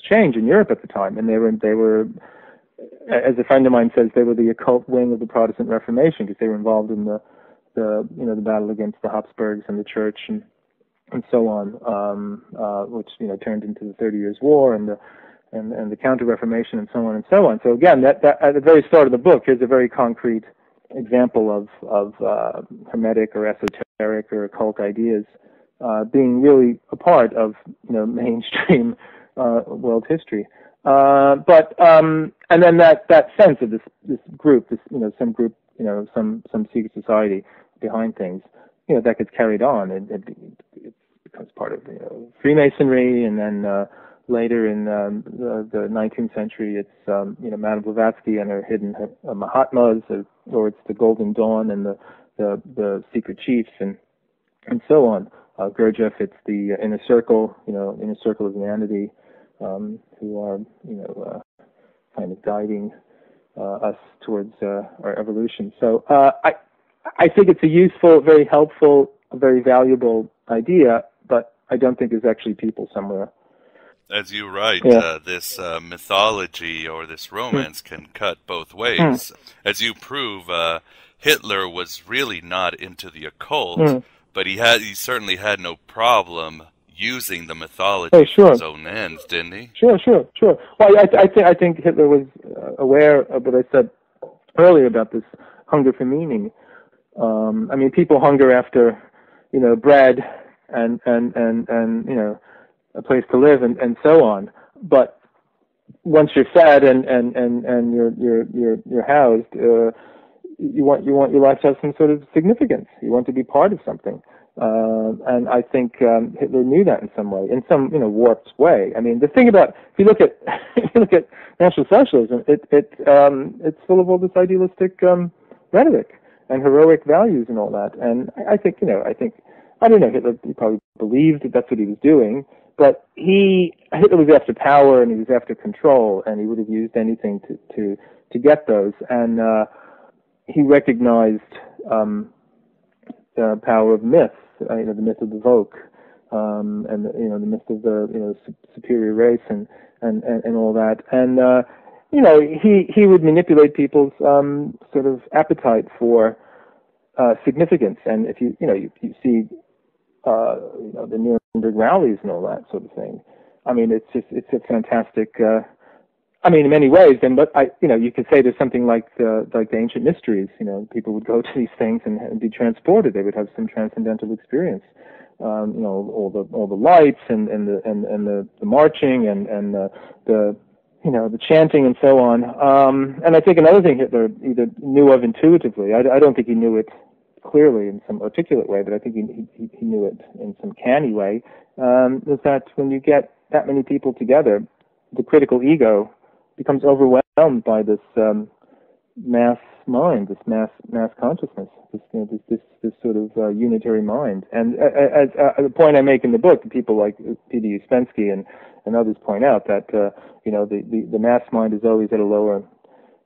change in Europe at the time, and they were, as a friend of mine says, they were the occult wing of the Protestant Reformation because they were involved in the battle against the Habsburgs and the Church and so on, which turned into the 30 Years' War and the Counter-Reformation and so on and so on. So again, that at the very start of the book, here's a very concrete example of hermetic or esoteric or occult ideas being really a part of mainstream world history. And then that sense of this group, some group, some secret society behind things, that gets carried on. It becomes part of Freemasonry, and then later in the 19th century, it's Madame Blavatsky and her hidden Mahatmas, or it's the Golden Dawn and the secret chiefs and so on. Gurdjieff, it's the Inner Circle, Inner Circle of Humanity, who are kind of guiding us towards our evolution. So I think it's a useful, very helpful, very valuable idea, but I don't think there's actually people somewhere. As you write, this mythology or this romance can cut both ways. As you prove, Hitler was really not into the occult, but he certainly had no problem using the mythology for his own ends, didn't he? Sure. Well, I think Hitler was aware of what I said earlier about this hunger for meaning. People hunger after, bread and a place to live and so on. But once you're fed and you're housed, you want your life to have some sort of significance. You want to be part of something. And I think Hitler knew that in some way, in some warped way. The thing about if you look at National Socialism, it's full of all this idealistic rhetoric and heroic values and all that. And I think I don't know, Hitler, he probably believed that that's what he was doing, but Hitler was after power and he was after control, and he would have used anything to get those. And he recognized the power of myths, the myth of the Vogue, and the myth of the superior race and all that. And he would manipulate people's sort of appetite for significance. And if you see the Nuremberg rallies and all that sort of thing, it's a fantastic. In many ways, but you could say there's something like the ancient mysteries. People would go to these things and be transported. They would have some transcendental experience. All the lights and the marching and the chanting and so on. And I think another thing Hitler either knew of intuitively. I don't think he knew it clearly in some articulate way, but I think he knew it in some canny way. Is that when you get that many people together, the critical ego becomes overwhelmed by this mass mind, this mass consciousness, this sort of unitary mind. And as the point I make in the book, people like P.D. Uspensky and others point out that the mass mind is always at a lower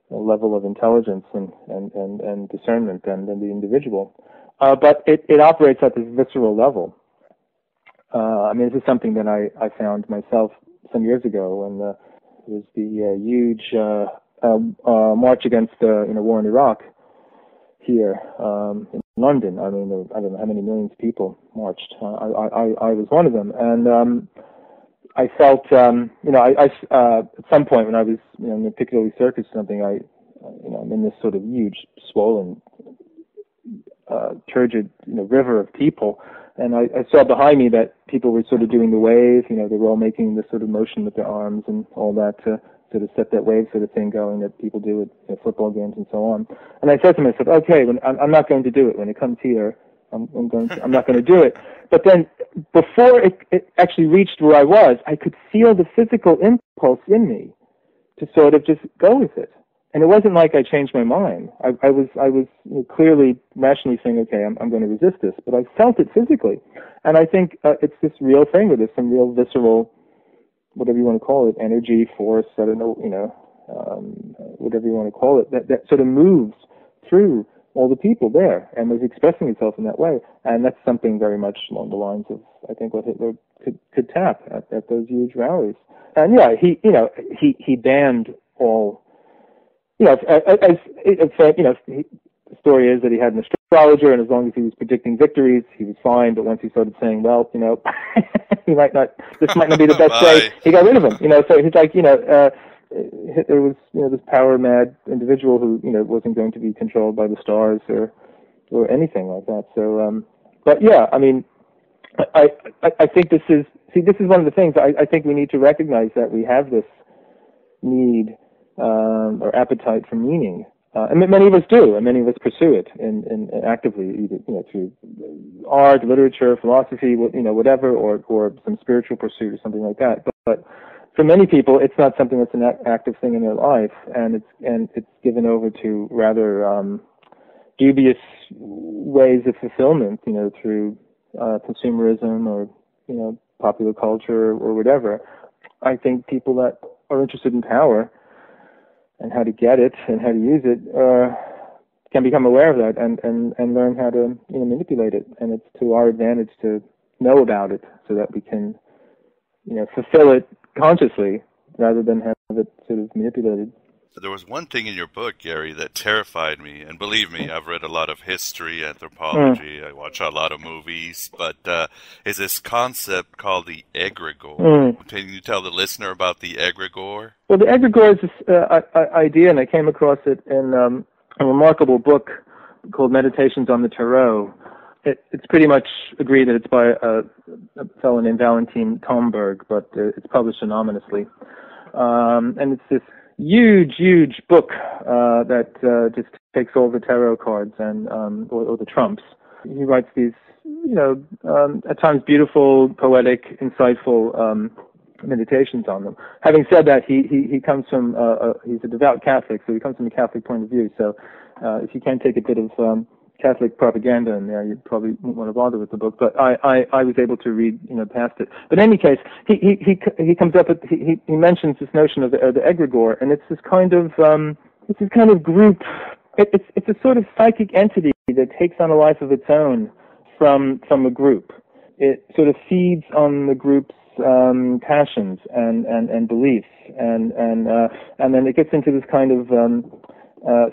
level of intelligence and discernment than the individual, but it operates at this visceral level. This is something that I found myself some years ago when was the huge march against war in Iraq here in London. I mean, I don't know how many millions of people marched. I was one of them, and I felt, at some point when I was, in the Piccadilly Circus or something, I'm in this sort of huge, swollen, turgid, river of people, and I saw behind me that people were sort of doing the wave. They were all making this sort of motion with their arms and all that to sort of set that wave sort of thing going that people do at football games and so on. And I said to myself, okay, I'm not going to do it. When it comes here, I'm not going to do it. But then, before it actually reached where I was, I could feel the physical impulse in me to sort of just go with it. And it wasn't like I changed my mind. I was clearly, rationally saying, okay, I'm going to resist this. But I felt it physically. And I think it's this real thing where there's some real visceral, whatever you want to call it, energy, force, I don't know, whatever you want to call it, that sort of moves through all the people there and was expressing itself in that way. And that's something very much along the lines of, I think, what Hitler could tap at those huge rallies. And yeah, he banned all, the story is that he had an astrologer, and as long as he was predicting victories, he was fine. But once he started saying, well, this might not be the best way, he got rid of him. So he's like, Hitler was, this power-mad individual who, wasn't going to be controlled by the stars or anything like that. So, but yeah, I mean, I think this is one of the things I think we need to recognize, that we have this need or appetite for meaning. And many of us do, and many of us pursue it in actively, either through art, literature, philosophy, whatever, or some spiritual pursuit or something like that. But for many people, it's not something that's an active thing in their life, and it's given over to rather dubious ways of fulfillment, through consumerism or popular culture or whatever. I think people that are interested in power and how to get it and how to use it can become aware of that and learn how to manipulate it. And it's to our advantage to know about it so that we can fulfill it consciously rather than have it sort of manipulated. There was one thing in your book, Gary, that terrified me, and believe me, I've read a lot of history, anthropology, I watch a lot of movies, but is this concept called the Egregore. Can you tell the listener about the Egregore? Well, the Egregore is this idea, and I came across it in a remarkable book called Meditations on the Tarot. It's pretty much agreed that it's by a fellow named Valentin Tomberg, but it's published anonymously. And it's this huge book that just takes all the tarot cards and or the trumps. He writes these, at times beautiful, poetic, insightful meditations on them. Having said that, he comes from he's a devout Catholic, so he comes from a Catholic point of view. So if you can take a bit of Catholic propaganda in there, you probably won't want to bother with the book. But I was able to read past it. But in any case, he comes up with he mentions this notion of the Egregore, and it's this kind of group. It's a sort of psychic entity that takes on a life of its own from a group. It sort of feeds on the group's passions and beliefs, and then it gets into this kind of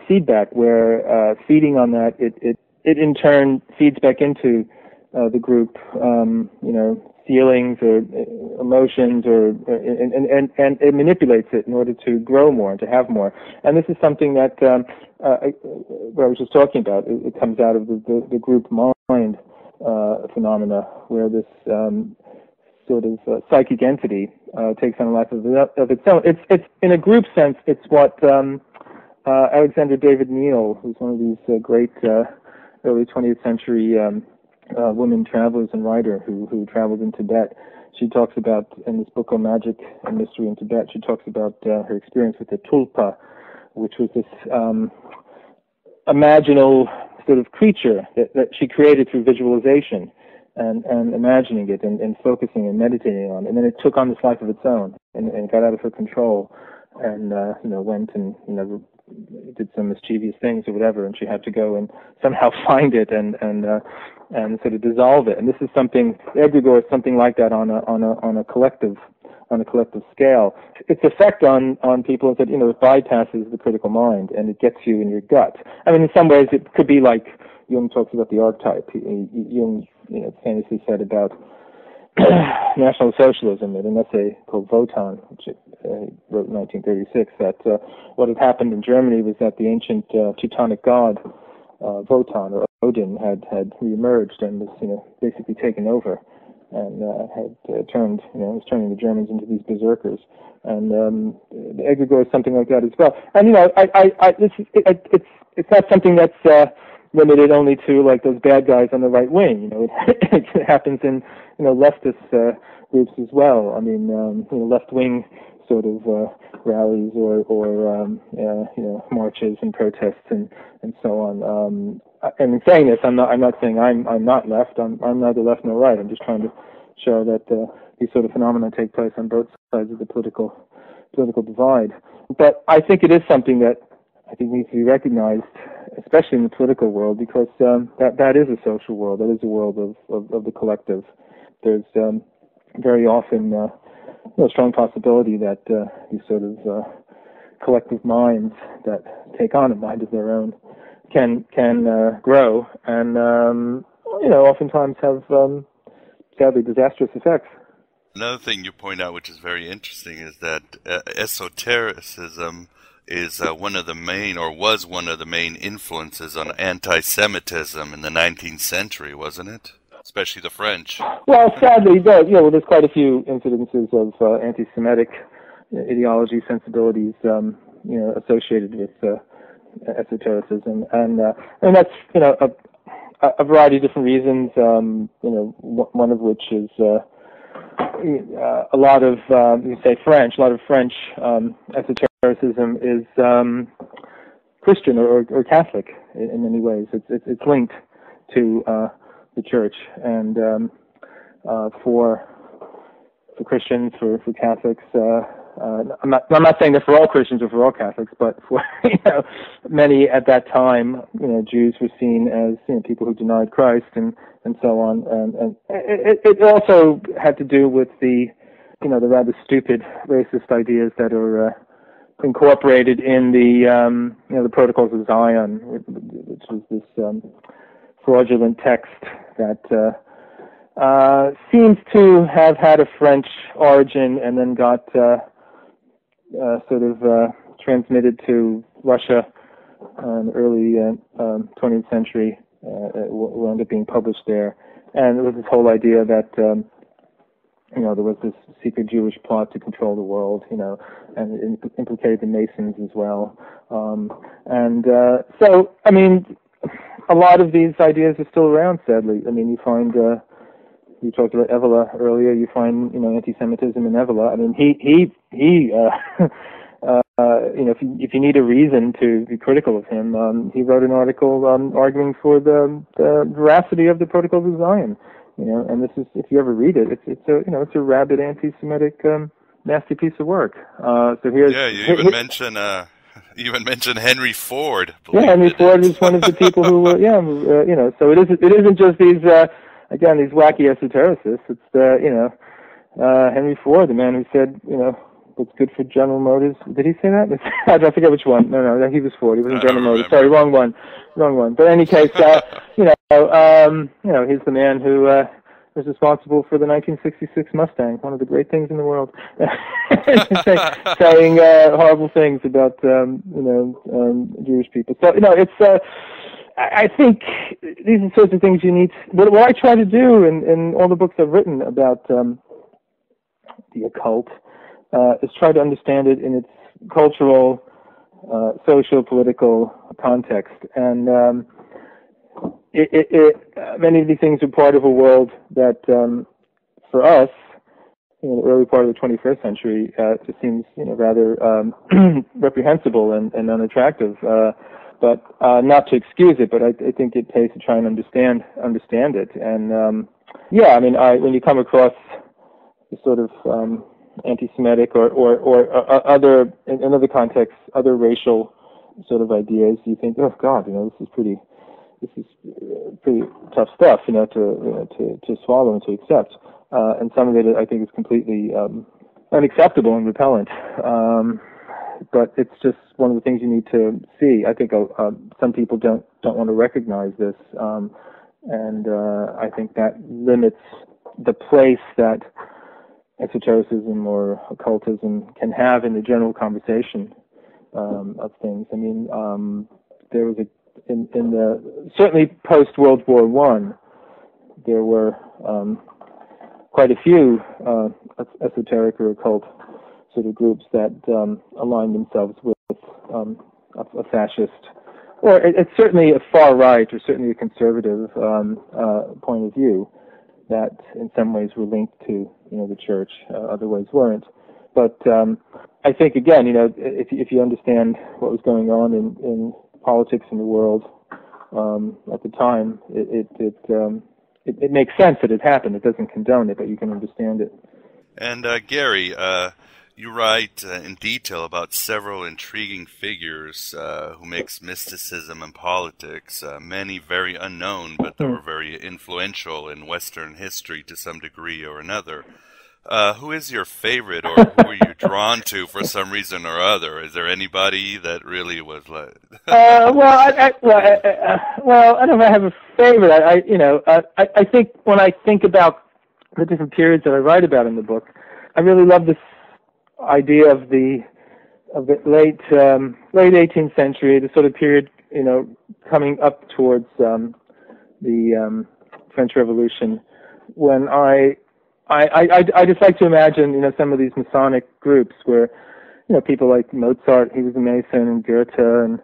feedback where feeding on that, it in turn feeds back into the group, feelings or emotions, and it manipulates it in order to grow more and to have more. And this is something that what I was just talking about. It comes out of the group mind phenomena, where this sort of psychic entity takes on a life of its own. It's in a group sense. It's what Alexander David Neal, who's one of these great early 20th century women travelers and writer who traveled in Tibet. She talks about, in this book on magic and mystery in Tibet, she talks about her experience with the tulpa, which was this imaginal sort of creature that she created through visualization and imagining it and focusing and meditating on it. And then it took on this life of its own and got out of her control and went and did some mischievous things or whatever, and she had to go and somehow find it and sort of dissolve it. And this is something, Egregore is something like that on a collective on a collective scale. Its effect on people is that, it bypasses the critical mind and it gets you in your gut. I mean, in some ways it could be like Jung talks about the archetype. Jung, famously said about National Socialism in an essay called Wotan, which he wrote in 1936, that what had happened in Germany was that the ancient Teutonic god Wotan, or Odin, had reemerged and was basically taken over, and had turned was turning the Germans into these berserkers, and the Egregore is something like that as well. And it's not something that's limited only to like those bad guys on the right wing. It happens in leftist groups as well. I mean, left wing sort of rallies or marches and protests and so on. And in saying this, I'm not saying I'm not left. I'm neither left nor right. I'm just trying to show that these sort of phenomena take place on both sides of the political divide. But I think it is something that I think needs to be recognized, especially in the political world, because that is a social world. That is a world of the collective. There's very often a strong possibility that these sort of collective minds that take on a mind of their own can grow and oftentimes have sadly disastrous effects. Another thing you point out, which is very interesting, is that esotericism is one of the main, or was one of the main influences on anti-Semitism in the 19th century, wasn't it? Especially the French. Well, sadly, there's quite a few incidences of anti-Semitic ideology, sensibilities, associated with esotericism, and that's a variety of different reasons. One of which is a lot of French esotericism is Christian or Catholic in many ways. It's linked to the church, and for Christians, for Catholics, I'm not saying that for all Christians or for all Catholics, but for many at that time, Jews were seen as people who denied Christ and so on, and it also had to do with the the rather stupid racist ideas that are incorporated in the Protocols of Zion, which was this fraudulent text that seems to have had a French origin and then got transmitted to Russia in the early 20th century. Wound up being published there, and there was this whole idea that there was this secret Jewish plot to control the world, and it implicated the Masons as well. So, I mean, a lot of these ideas are still around, sadly. I mean, you find, you talked about Evola earlier, you find, anti-Semitism in Evola. I mean, he if you need a reason to be critical of him, he wrote an article arguing for the veracity of the Protocols of Zion. And this is, if you ever read it, it's a rabid anti-Semitic, nasty piece of work. So here's you even mention Henry Ford. Yeah, Henry Ford is one of the people who were, so it isn't just these these wacky esotericists. It's Henry Ford, the man who said what's good for General Motors. Did he say that? I forget which one. No, he was Ford. He wasn't General Motors. Sorry, wrong one. But in any case, he's the man who was responsible for the 1966 Mustang, one of the great things in the world, saying horrible things about Jewish people. So it's I think these are sorts of things you need. What I try to do in all the books I've written about the occult is try to understand it in its cultural, social, political context, and many of these things are part of a world that, for us, in the early part of the 21st century, just seems rather reprehensible and unattractive. But not to excuse it, but I think it pays to try and understand it. And when you come across the sort of anti-Semitic or other, in other contexts, other racial sort of ideas, you think, oh God, this is pretty tough stuff, to swallow and to accept. And some of it, I think, is completely unacceptable and repellent. But it's just one of the things you need to see. I think some people don't want to recognize this, and I think that limits the place that esotericism or occultism can have in the general conversation of things. I mean, there was in the certainly post World War I, there were quite a few esoteric or occult sort of groups that aligned themselves with a fascist, or it's certainly a far right, or certainly a conservative point of view that in some ways were linked to the church, other ways weren't. But I think again, if you understand what was going on in politics in the world at the time, it makes sense that it happened. It doesn't condone it, but you can understand it. And Gary, you write in detail about several intriguing figures who mix mysticism and politics, many very unknown, but that were very influential in Western history to some degree or another. Who is your favorite, or who are you drawn to for some reason or other? Is there anybody that really was like... Well, I don't know if I have a favorite. I think when I think about the different periods that I write about in the book, I really love this idea of the late 18th century, the sort of period, coming up towards the French Revolution, when I just like to imagine, some of these Masonic groups where, people like Mozart, he was a Mason, and Goethe and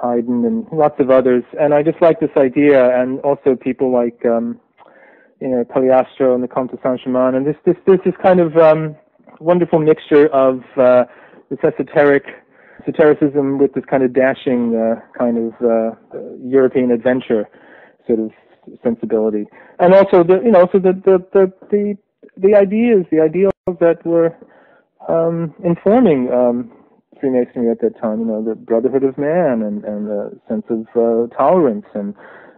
Haydn and lots of others, and I just like this idea, and also people like, Cagliostro and the Comte de Saint-Germain, and this kind of wonderful mixture of this esotericism with this kind of dashing kind of European adventure sort of sensibility, and also the ideals that were informing Freemasonry at that time. The brotherhood of man and the sense of tolerance and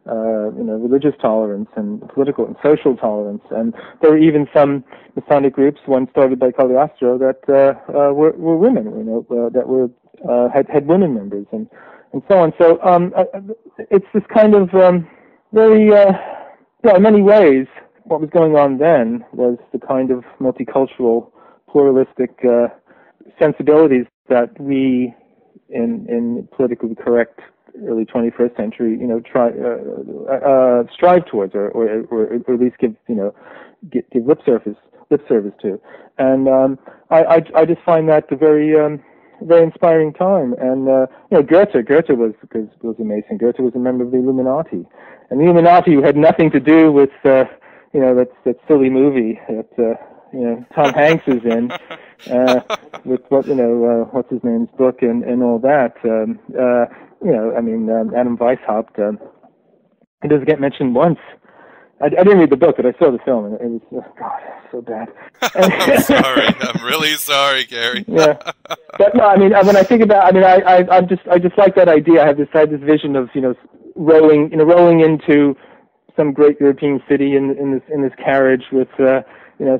religious tolerance and political and social tolerance. And there were even some Masonic groups, one started by Cagliostro, that were women, that were had women members and so on. So it's this kind of very, in many ways, what was going on then was the kind of multicultural, pluralistic sensibilities that we, in politically correct early 21st century, strive towards, or at least give lip service to. And I just find that a very inspiring time. And Goethe was a Mason. Goethe was a member of the Illuminati, and the Illuminati had nothing to do with that silly movie that Tom Hanks is in with what's his name's book and all that. Adam Weishaupt, he doesn't get mentioned once. I didn't read the book, but I saw the film, and it was God, so bad. I'm sorry. I'm really sorry, Gary. Yeah, but no, when I think about, I just like that idea. I have this vision of rolling into some great European city in this carriage with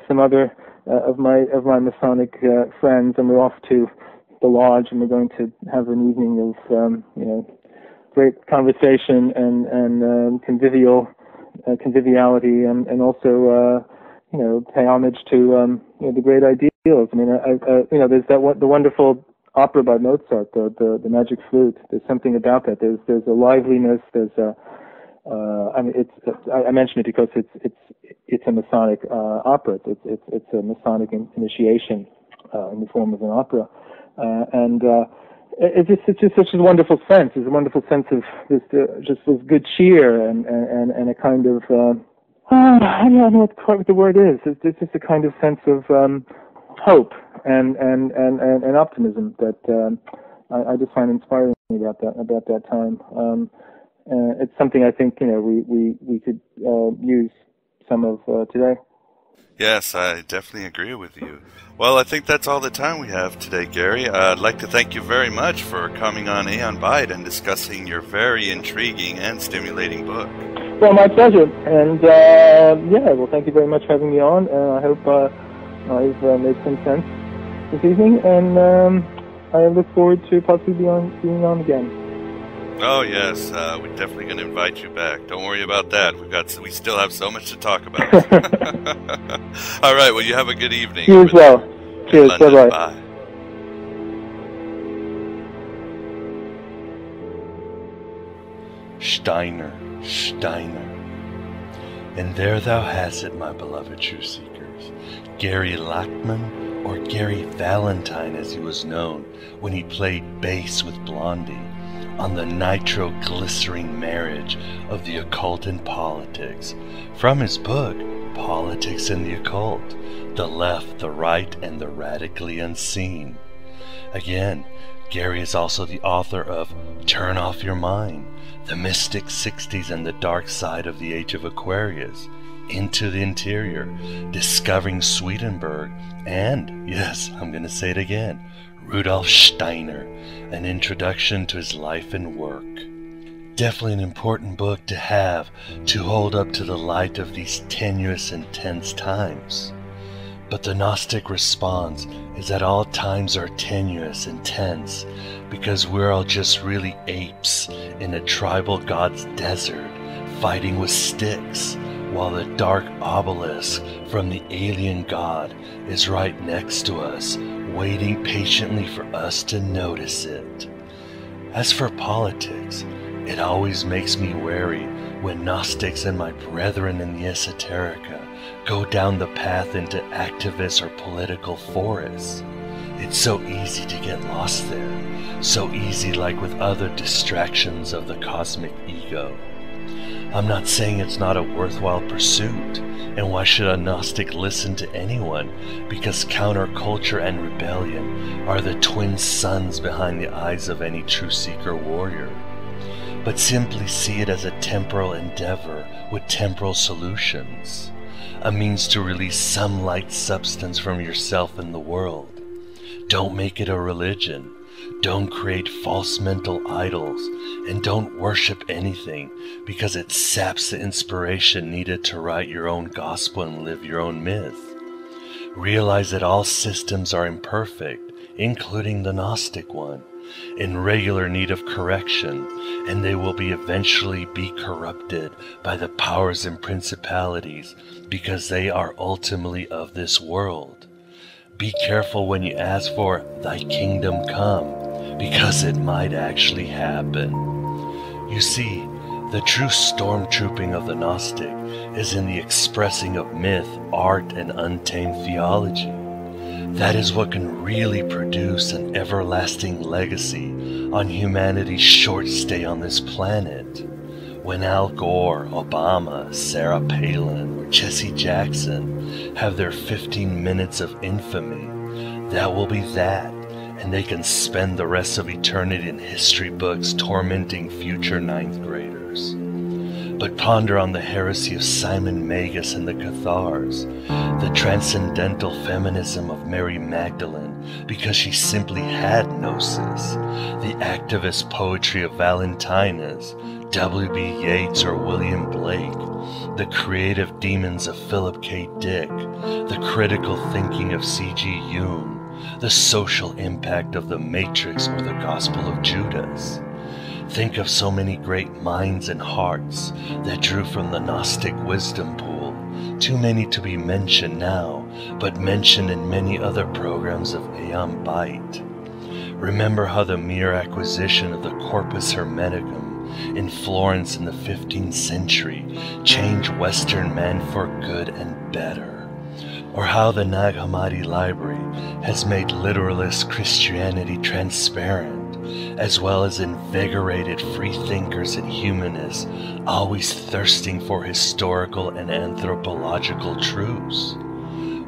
some other of my Masonic friends, and we're off to the lodge, and we're going to have an evening of great conversation and conviviality, and also pay homage to the great ideals. There's the wonderful opera by Mozart, the Magic Flute. There's something about that. There's a liveliness. There's a I mention it because it's a Masonic opera. It's a Masonic initiation in the form of an opera, and it's just such a wonderful sense. It's a wonderful sense of this good cheer and a kind of I don't know what the word is. It's just a kind of sense of hope and optimism that I just find inspiring about that time. It's something I think we could use some of today. Yes, I definitely agree with you. Well, I think that's all the time we have today, Gary. I'd like to thank you very much for coming on Aeon Byte and discussing your very intriguing and stimulating book. Well, my pleasure. And thank you very much for having me on. And I hope I've made some sense this evening, and I look forward to possibly being on again. Oh yes, we're definitely going to invite you back. Don't worry about that. We still have so much to talk about. All right. Well, you have a good evening. You as well. Cheers. Bye-bye. Bye. Steiner. And there thou hast it, my beloved truth seekers. Gary Lachman, or Gary Valentine as he was known when he played bass with Blondie on the nitroglycerine marriage of the occult and politics, from his book, Politics and the Occult, The Left, the Right, and the Radically Unseen. Again, Gary is also the author of Turn Off Your Mind, The Mystic Sixties and the Dark Side of the Age of Aquarius, Into the Interior, Discovering Swedenborg, and, yes, I'm going to say it again, Rudolf Steiner, An Introduction to His Life and Work. Definitely an important book to have to hold up to the light of these tenuous and tense times. But the Gnostic response is that all times are tenuous and tense because we're all just really apes in a tribal god's desert fighting with sticks, while the dark obelisk from the alien god is right next to us, waiting patiently for us to notice it. As for politics, it always makes me wary when Gnostics and my brethren in the Esoterica go down the path into activist or political forests. It's so easy to get lost there, so easy like with other distractions of the cosmic ego. I'm not saying it's not a worthwhile pursuit, and why should a Gnostic listen to anyone, because counterculture and rebellion are the twin suns behind the eyes of any true seeker warrior. But simply see it as a temporal endeavor with temporal solutions, a means to release some light substance from yourself and the world. Don't make it a religion. Don't create false mental idols, and don't worship anything because it saps the inspiration needed to write your own gospel and live your own myth. Realize that all systems are imperfect, including the Gnostic one, in regular need of correction, and they will eventually be corrupted by the powers and principalities because they are ultimately of this world. Be careful when you ask for "Thy kingdom come," because it might actually happen. You see, the true stormtrooping of the Gnostic is in the expressing of myth, art, and untamed theology. That is what can really produce an everlasting legacy on humanity's short stay on this planet. When Al Gore, Obama, Sarah Palin, or Jesse Jackson have their 15 minutes of infamy, that will be that, and they can spend the rest of eternity in history books tormenting future 9th graders. But ponder on the heresy of Simon Magus and the Cathars, the transcendental feminism of Mary Magdalene because she simply had gnosis, the activist poetry of Valentinus, W.B. Yeats or William Blake, the creative demons of Philip K. Dick, the critical thinking of C.G. Jung, the social impact of the Matrix or the Gospel of Judas. Think of so many great minds and hearts that drew from the Gnostic wisdom pool, too many to be mentioned now, but mentioned in many other programs of Aeon Byte. Remember how the mere acquisition of the Corpus Hermeticum in Florence in the 15th century changed Western man for good and better, or how the Nag Hammadi Library has made literalist Christianity transparent, as well as invigorated free thinkers and humanists always thirsting for historical and anthropological truths.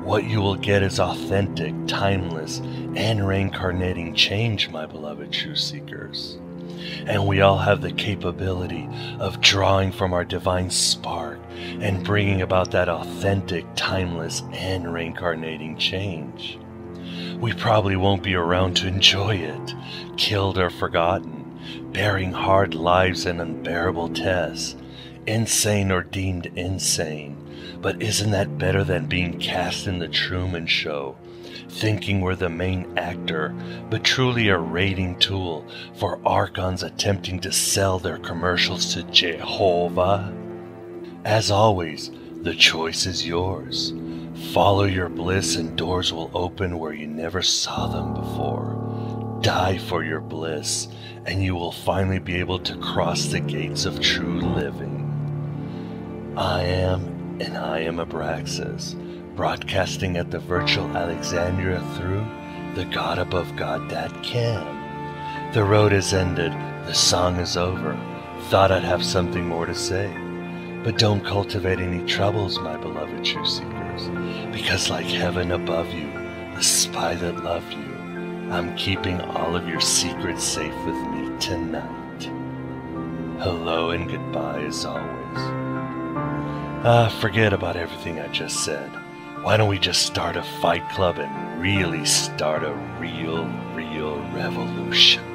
What you will get is authentic, timeless, and reincarnating change, my beloved truth seekers. And we all have the capability of drawing from our divine spark and bringing about that authentic, timeless, and reincarnating change. We probably won't be around to enjoy it, killed or forgotten, bearing hard lives and unbearable tests, insane or deemed insane. But isn't that better than being cast in the Truman Show, thinking we're the main actor, but truly a rating tool for archons attempting to sell their commercials to Jehovah? As always, the choice is yours. Follow your bliss and doors will open where you never saw them before. Die for your bliss, and you will finally be able to cross the gates of true living. I am Abraxas, broadcasting at the virtual Alexandria through the God above God that can. The road is ended, the song is over. Thought I'd have something more to say. But don't cultivate any troubles, my beloved true seekers, because like heaven above you, the spy that loved you, I'm keeping all of your secrets safe with me tonight. Hello and goodbye as always. Forget about everything I just said. Why don't we just start a fight club and really start a real revolution?